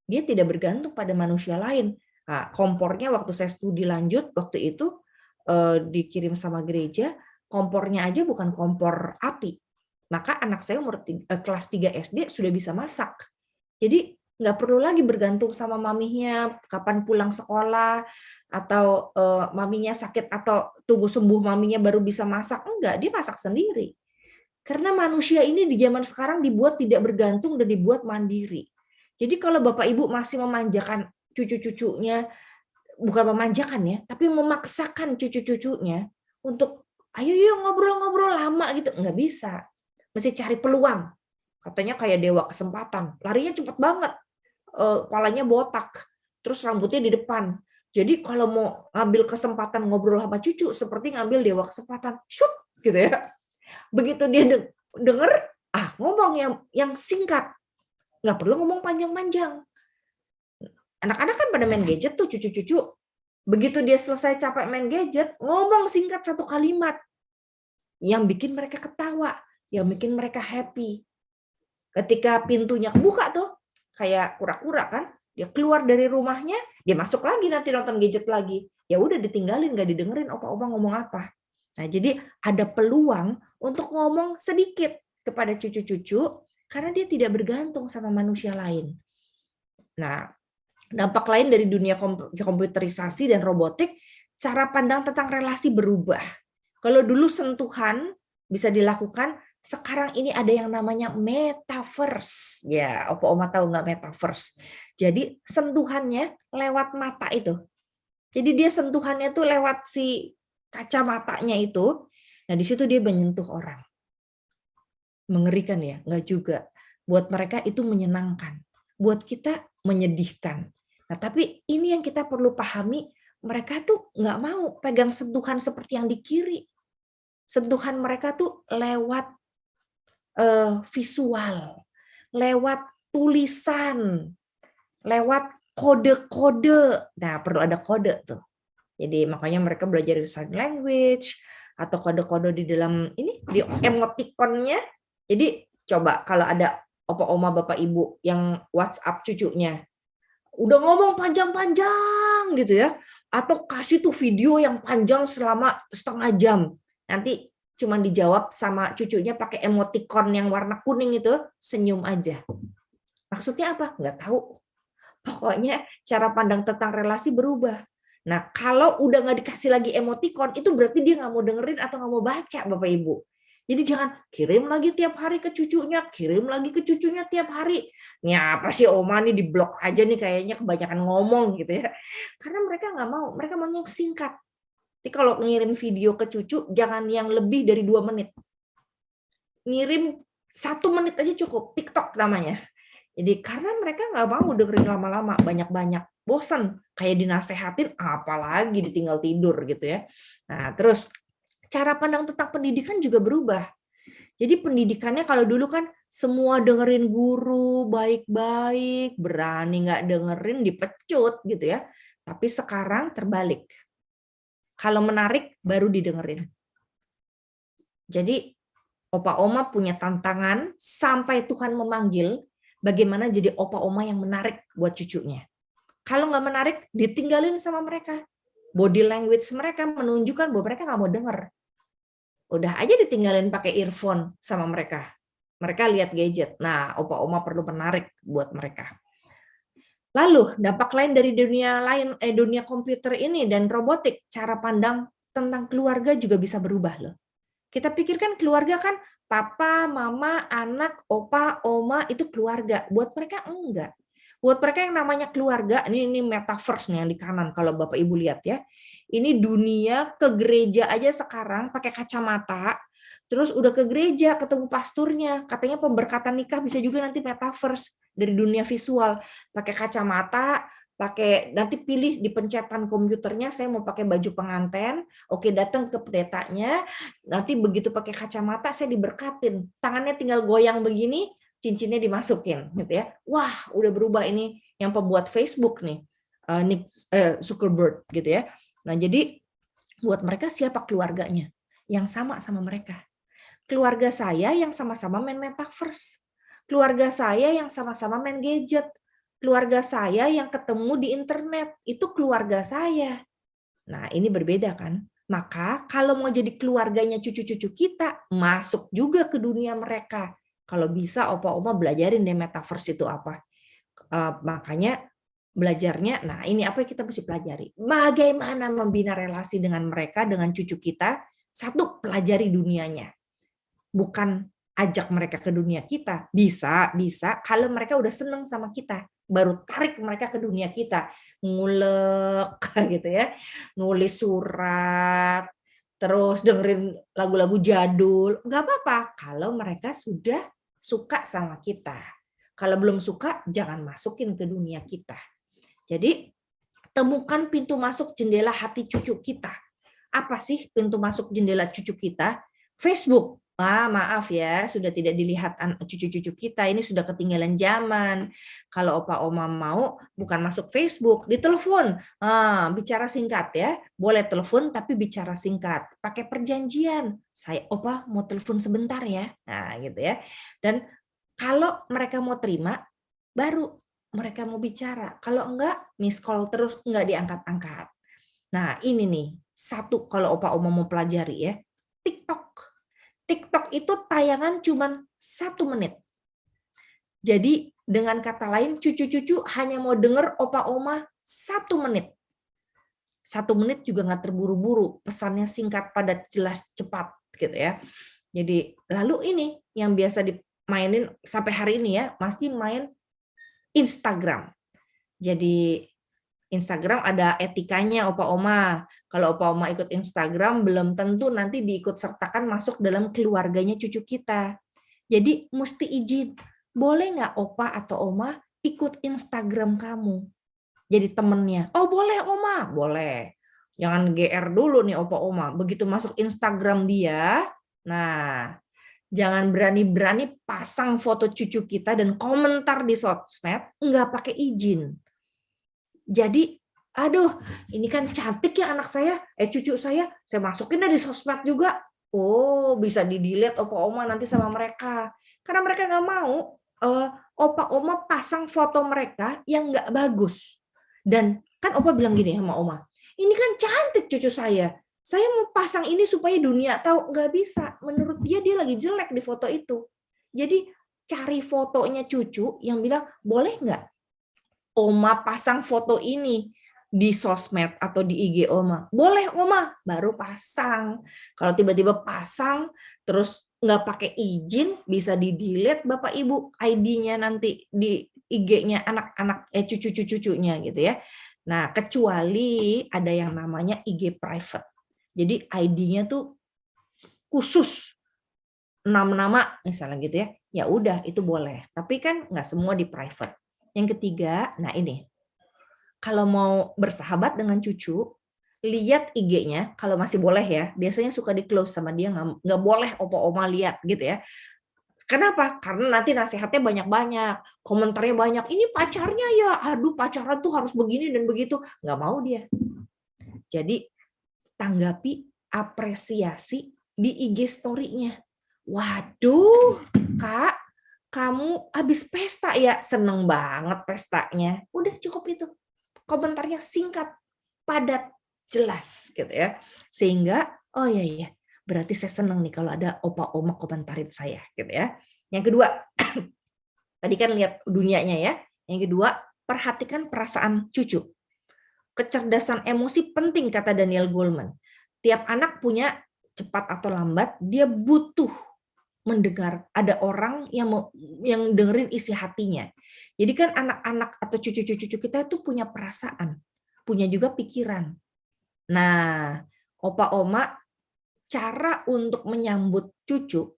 Dia tidak bergantung pada manusia lain. Nah, kompornya waktu saya studi lanjut waktu itu dikirim sama gereja, kompornya aja bukan kompor api. Maka anak saya umur kelas 3 SD sudah bisa masak. Jadi nggak perlu lagi bergantung sama maminya kapan pulang sekolah atau maminya sakit atau tunggu sembuh maminya baru bisa masak. Enggak, dia masak sendiri. Karena manusia ini di zaman sekarang dibuat tidak bergantung dan dibuat mandiri. Jadi kalau Bapak Ibu masih memanjakan cucu-cucunya, bukan memanjakan ya, tapi memaksakan cucu-cucunya untuk ayo yuk ngobrol-ngobrol lama gitu, nggak bisa. Mesti cari peluang. Katanya kayak dewa kesempatan, larinya cepat banget, kepalanya botak, terus rambutnya di depan. Jadi kalau mau ngambil kesempatan ngobrol sama cucu, seperti ngambil dewa kesempatan, shoot gitu ya. Begitu dia denger, ngomong yang singkat, nggak perlu ngomong panjang-panjang. Anak-anak kan pada main gadget tuh cucu-cucu. Begitu dia selesai capek main gadget, ngomong singkat satu kalimat yang bikin mereka ketawa, yang bikin mereka happy. Ketika pintunya kebuka tuh, kayak kura-kura kan, dia keluar dari rumahnya, dia masuk lagi nanti nonton gadget lagi. Ya udah ditinggalin, nggak didengerin opa-opa ngomong apa. Nah, jadi ada peluang untuk ngomong sedikit kepada cucu-cucu karena dia tidak bergantung sama manusia lain. Nah, dampak lain dari dunia komputerisasi dan robotik, cara pandang tentang relasi berubah. Kalau dulu sentuhan bisa dilakukan, sekarang ini ada yang namanya metaverse. Ya, opa-oma tahu nggak metaverse? Jadi sentuhannya lewat mata itu. Jadi dia sentuhannya tuh lewat si kacamatanya itu. Nah, di situ dia menyentuh orang. Mengerikan ya? Enggak juga. Buat mereka itu menyenangkan. Buat kita menyedihkan. Nah, tapi ini yang kita perlu pahami, mereka tuh nggak mau pegang sentuhan seperti yang di kiri. Sentuhan mereka tuh lewat visual, lewat tulisan, lewat kode-kode. Nah, perlu ada kode tuh. Jadi makanya mereka belajar sign language atau kode-kode di dalam ini di emoticonnya. Jadi coba kalau ada opa oma bapak ibu yang WhatsApp cucunya udah ngomong panjang-panjang gitu ya, atau kasih tuh video yang panjang selama setengah jam. Nanti cuman dijawab sama cucunya pakai emoticon yang warna kuning itu, senyum aja. Maksudnya apa? Nggak tahu. Pokoknya cara pandang tentang relasi berubah. Nah, kalau udah nggak dikasih lagi emoticon, itu berarti dia nggak mau dengerin atau nggak mau baca, Bapak Ibu. Jadi jangan kirim lagi tiap hari ke cucunya, kirim lagi ke cucunya tiap hari. Ini apa sih Oma nih, di blok aja nih kayaknya kebanyakan ngomong gitu ya. Karena mereka nggak mau, mereka maunya yang singkat. Jadi kalau ngirim video ke cucu, jangan yang lebih dari 2 menit. Ngirim 1 menit aja cukup, TikTok namanya. Jadi karena mereka nggak mau dengerin lama-lama, banyak-banyak, bosan. Kayak dinasehatin, apalagi ditinggal tidur gitu ya. Nah terus cara pandang tentang pendidikan juga berubah. Jadi pendidikannya kalau dulu kan semua dengerin guru baik-baik, berani nggak dengerin dipecut gitu ya. Tapi sekarang terbalik. Kalau menarik baru didengerin. Jadi opa oma punya tantangan sampai Tuhan memanggil, bagaimana jadi opa oma yang menarik buat cucunya. Kalau nggak menarik, ditinggalin sama mereka. Body language mereka menunjukkan bahwa mereka nggak mau denger. Udah aja ditinggalin pakai earphone sama mereka. Mereka lihat gadget. Nah, opa oma perlu menarik buat mereka. Lalu dampak lain dari dunia komputer ini dan robotik, cara pandang tentang keluarga juga bisa berubah loh. Kita pikirkan keluarga kan papa, mama, anak, opa, oma itu keluarga. Buat mereka enggak. Buat mereka yang namanya keluarga, ini metaverse nih yang di kanan kalau Bapak Ibu lihat ya. Ini dunia ke gereja aja sekarang pakai kacamata. Terus udah ke gereja ketemu pasturnya, katanya pemberkatan nikah bisa juga nanti metaverse dari dunia visual, pakai kacamata, pakai nanti pilih di pencetan komputernya saya mau pakai baju pengantin, oke datang ke pendetanya, nanti begitu pakai kacamata saya diberkatin, tangannya tinggal goyang begini, cincinnya dimasukin gitu ya. Wah, udah berubah ini yang pembuat Facebook nih, Nick Zuckerberg gitu ya. Nah, jadi buat mereka siapa keluarganya yang sama mereka? Keluarga saya yang sama-sama main metaverse. Keluarga saya yang sama-sama main gadget. Keluarga saya yang ketemu di internet. Itu keluarga saya. Nah, ini berbeda kan? Maka kalau mau jadi keluarganya cucu-cucu kita, masuk juga ke dunia mereka. Kalau bisa opa-oma belajarin deh metaverse itu apa. Makanya belajarnya, nah ini apa yang kita mesti pelajari. Bagaimana membina relasi dengan mereka, dengan cucu kita. Satu, pelajari dunianya. Bukan ajak mereka ke dunia kita. Bisa kalau mereka udah seneng sama kita. Baru tarik mereka ke dunia kita. Ngulek gitu ya. Nulis surat. Terus dengerin lagu-lagu jadul. Nggak apa-apa kalau mereka sudah suka sama kita. Kalau belum suka, jangan masukin ke dunia kita. Jadi, temukan pintu masuk jendela hati cucu kita. Apa sih pintu masuk jendela cucu kita? Facebook. Maaf ya, sudah tidak dilihat cucu-cucu kita, ini sudah ketinggalan zaman. Kalau opa oma mau, bukan masuk Facebook, ditelepon. Bicara singkat ya, boleh telepon tapi bicara singkat. Pakai perjanjian, saya opa mau telepon sebentar ya, nah gitu ya. Dan kalau mereka mau terima, baru mereka mau bicara. Kalau enggak, miss call terus, enggak diangkat-angkat. Nah ini nih, satu kalau opa oma mau pelajari ya, TikTok itu tayangan cuma 1 menit. Jadi dengan kata lain, cucu-cucu hanya mau denger opa oma 1 menit. 1 menit juga nggak terburu-buru, pesannya singkat, padat, jelas, cepat gitu ya. Jadi lalu ini yang biasa dimainin sampai hari ini ya, masih main Instagram. Jadi Instagram ada etikanya Opa Oma. Kalau Opa Oma ikut Instagram, belum tentu nanti diikut sertakan masuk dalam keluarganya cucu kita. Jadi mesti izin. Boleh nggak Opa atau Oma ikut Instagram kamu? Jadi temennya. Oh boleh Oma, boleh. Jangan GR dulu nih Opa Oma. Begitu masuk Instagram dia, nah jangan berani-berani pasang foto cucu kita dan komentar di sosmed nggak pakai izin. Jadi, aduh, ini kan cantik ya anak saya, cucu saya masukin di sosmed juga. Oh, bisa di-delete Opa Oma nanti sama mereka. Karena mereka nggak mau Opa Oma pasang foto mereka yang nggak bagus. Dan kan Opa bilang gini sama Oma, ini kan cantik cucu saya mau pasang ini supaya dunia tahu. Nggak bisa, menurut dia lagi jelek di foto itu. Jadi cari fotonya cucu yang bilang, boleh nggak Oma pasang foto ini di sosmed atau di IG Oma? Boleh Oma, baru pasang. Kalau tiba-tiba pasang, terus nggak pakai izin, bisa di-delete Bapak Ibu ID-nya nanti di IG-nya anak-anak cucu-cucunya gitu ya. Nah, kecuali ada yang namanya IG private. Jadi ID-nya tuh khusus 6 nama misalnya gitu ya. Ya udah itu boleh. Tapi kan nggak semua di private. Yang ketiga, nah ini. Kalau mau bersahabat dengan cucu, lihat IG-nya kalau masih boleh ya. Biasanya suka di-close sama dia, nggak boleh Opa Oma lihat gitu ya. Kenapa? Karena nanti nasihatnya banyak-banyak, komentarnya banyak. Ini pacarnya ya, aduh pacaran tuh harus begini dan begitu. Nggak mau dia. Jadi tanggapi, apresiasi di IG story-nya. Waduh, Kak, kamu habis pesta ya? Seneng banget pestanya. Udah cukup itu. Komentarnya singkat, padat, jelas gitu ya. Sehingga, oh iya, berarti saya seneng nih kalau ada Opa Oma komentarin saya gitu ya. Yang kedua, tadi kan lihat dunianya ya. Yang kedua, perhatikan perasaan cucu. Kecerdasan emosi penting kata Daniel Goleman. Tiap anak punya cepat atau lambat, dia butuh mendengar ada orang yang dengerin isi hatinya. Jadi kan anak-anak atau cucu-cucu kita itu punya perasaan, punya juga pikiran. Nah, Opa Oma cara untuk menyambut cucu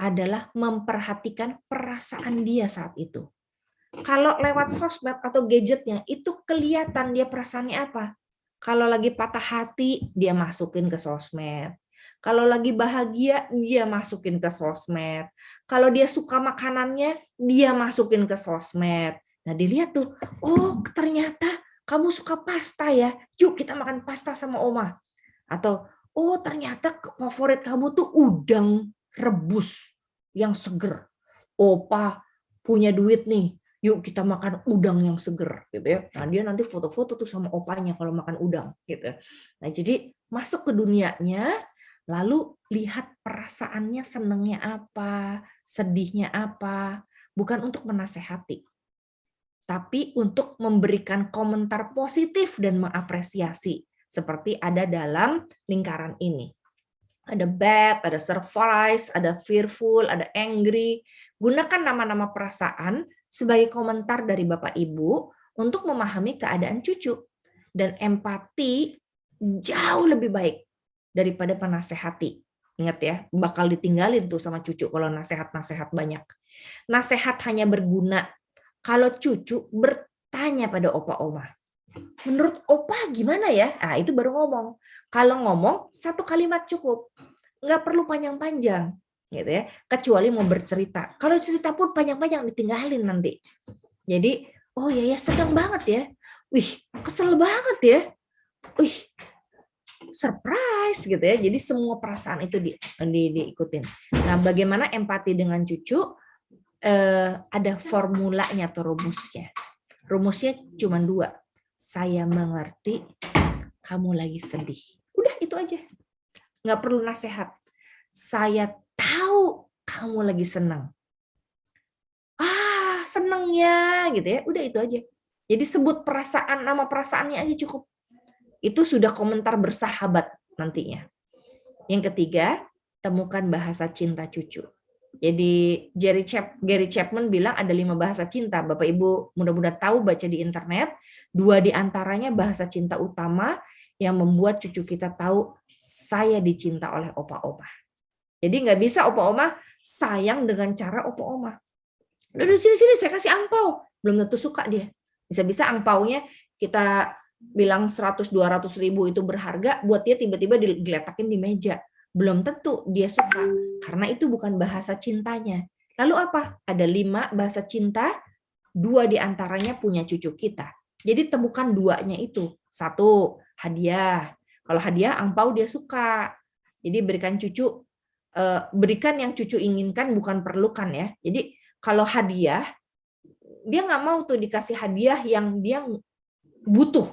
adalah memperhatikan perasaan dia saat itu. Kalau lewat sosmed atau gadgetnya itu kelihatan dia perasaannya apa. Kalau lagi patah hati dia masukin ke sosmed. Kalau lagi bahagia, dia masukin ke sosmed. Kalau dia suka makanannya, dia masukin ke sosmed. Nah, dilihat tuh, oh ternyata kamu suka pasta ya, yuk kita makan pasta sama Oma. Atau, oh ternyata favorit kamu tuh udang rebus yang seger. Opa punya duit nih, yuk kita makan udang yang seger. Gitu ya. Nah, dia nanti foto-foto tuh sama opanya kalau makan udang. Gitu. Nah, jadi masuk ke dunianya, lalu lihat perasaannya senengnya apa, sedihnya apa, bukan untuk menasehati, tapi untuk memberikan komentar positif dan mengapresiasi, seperti ada dalam lingkaran ini. Ada bad, ada surprise, ada fearful, ada angry. Gunakan nama-nama perasaan sebagai komentar dari Bapak Ibu untuk memahami keadaan cucu. Dan empati jauh lebih baik daripada penasehati. Ingat ya, bakal ditinggalin tuh sama cucu kalau nasehat-nasehat banyak. Nasehat hanya berguna kalau cucu bertanya pada Opa Oma. Menurut Opa gimana ya? Nah, itu baru ngomong. Kalau ngomong, satu kalimat cukup. Nggak perlu panjang-panjang. Gitu ya. Kecuali mau bercerita. Kalau cerita pun panjang-panjang ditinggalin nanti. Jadi, oh ya senang banget ya. Wih, kesel banget ya. Wih, surprise gitu ya. Jadi semua perasaan itu diikutin. Nah, bagaimana empati dengan cucu? Ada formulanya atau rumusnya. Rumusnya cuma 2. Saya mengerti, kamu lagi sedih. Udah itu aja. Nggak perlu nasihat. Saya tahu kamu lagi senang. Ah, seneng ya, gitu ya. Udah itu aja. Jadi sebut perasaan, nama perasaannya aja cukup. Itu sudah komentar bersahabat nantinya. Yang ketiga, temukan bahasa cinta cucu. Jadi Gary Chapman bilang ada 5 bahasa cinta. Bapak Ibu mudah-mudahan tahu, baca di internet. 2 di antaranya bahasa cinta utama yang membuat cucu kita tahu saya dicinta oleh opa-oma. Jadi nggak bisa opa-oma sayang dengan cara opa-oma. Udah sini saya kasih angpau, belum tentu suka dia. Bisa-bisa angpaunya kita bilang 100-200 ribu itu berharga, buat dia tiba-tiba digeletakin di meja. Belum tentu dia suka, karena itu bukan bahasa cintanya. Lalu apa? Ada 5 bahasa cinta, 2 di antaranya punya cucu kita. Jadi temukan 2-nya itu. 1, hadiah. Kalau hadiah, angpau dia suka. Jadi berikan yang cucu inginkan, bukan perlukan ya. Jadi kalau hadiah, dia nggak mau tuh dikasih hadiah yang dia butuh.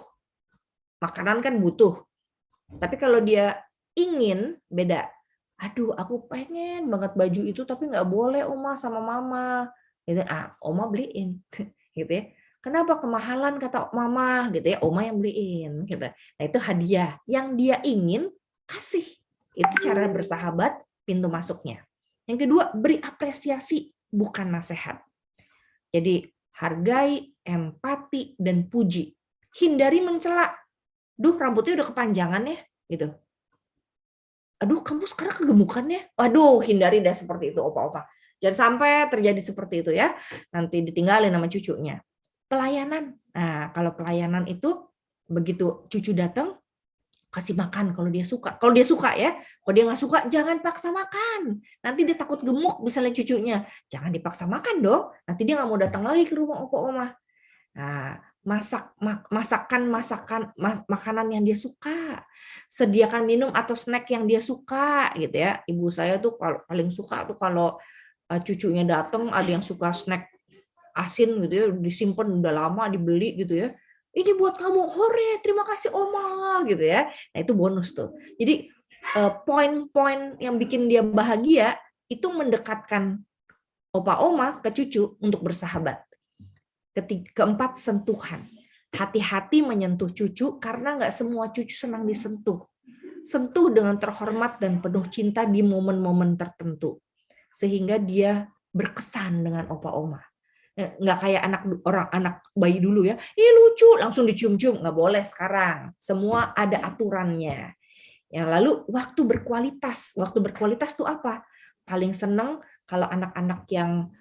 Makanan kan butuh. Tapi kalau dia ingin, beda. Aduh, aku pengen banget baju itu, tapi nggak boleh Oma sama Mama. Gitu. Oma beliin. Gitu ya. Kenapa kemahalan kata Mama? Gitu ya. Oma yang beliin. Gitu. Nah itu hadiah. Yang dia ingin, kasih. Itu cara bersahabat, pintu masuknya. Yang kedua, beri apresiasi, bukan nasihat. Jadi hargai, empati, dan puji. Hindari mencela. Duh, rambutnya udah kepanjangan ya, gitu. Aduh, kamu sekarang kegemukan ya. Aduh, hindari dah seperti itu, opa-opa. Jangan sampai terjadi seperti itu ya. Nanti ditinggalin sama cucunya. Pelayanan. Nah, kalau pelayanan itu begitu cucu datang, kasih makan kalau dia suka. Kalau dia suka ya. Kalau dia nggak suka, jangan paksa makan. Nanti dia takut gemuk misalnya cucunya. Jangan dipaksa makan dong. Nanti dia nggak mau datang lagi ke rumah opa-oma. Nah, masakan makanan yang dia suka, sediakan minum atau snack yang dia suka gitu ya. Ibu saya tuh paling suka tuh kalau cucunya datang ada yang suka snack asin gitu ya, disimpan udah lama dibeli gitu ya. Ini buat kamu, hore, terima kasih Oma gitu ya. Nah itu bonus tuh. Jadi poin-poin yang bikin dia bahagia itu mendekatkan opa-oma ke cucu untuk bersahabat. Keempat, sentuhan. Hati-hati menyentuh cucu karena nggak semua cucu senang disentuh. Sentuh dengan terhormat dan penuh cinta di momen-momen tertentu. Sehingga dia berkesan dengan opa-oma. Nggak kayak anak bayi dulu ya. Ih lucu, langsung dicium-cium. Nggak boleh sekarang. Semua ada aturannya. Yang lalu waktu berkualitas. Waktu berkualitas itu apa? Paling seneng kalau anak-anak yang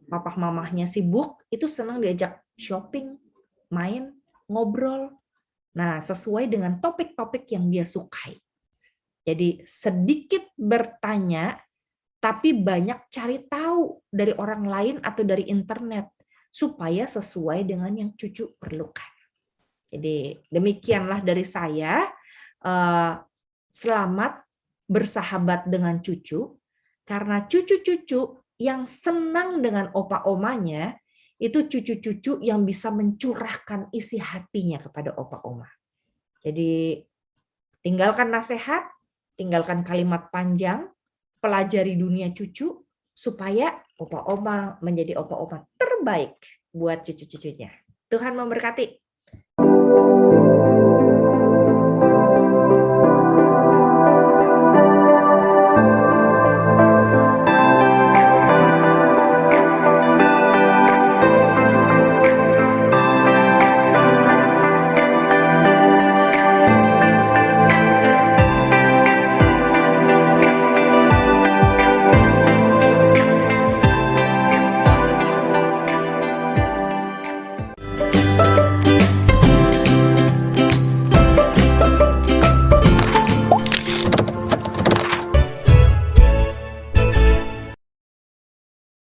papa mamahnya sibuk, itu senang diajak shopping, main, ngobrol. Nah, sesuai dengan topik-topik yang dia sukai. Jadi sedikit bertanya, tapi banyak cari tahu dari orang lain atau dari internet, supaya sesuai dengan yang cucu perlukan. Jadi demikianlah dari saya. Selamat bersahabat dengan cucu, karena cucu-cucu yang senang dengan opa-omanya, itu cucu-cucu yang bisa mencurahkan isi hatinya kepada opa-oma. Jadi tinggalkan nasihat, tinggalkan kalimat panjang, pelajari dunia cucu, supaya opa-oma menjadi opa-oma terbaik buat cucu-cucunya. Tuhan memberkati.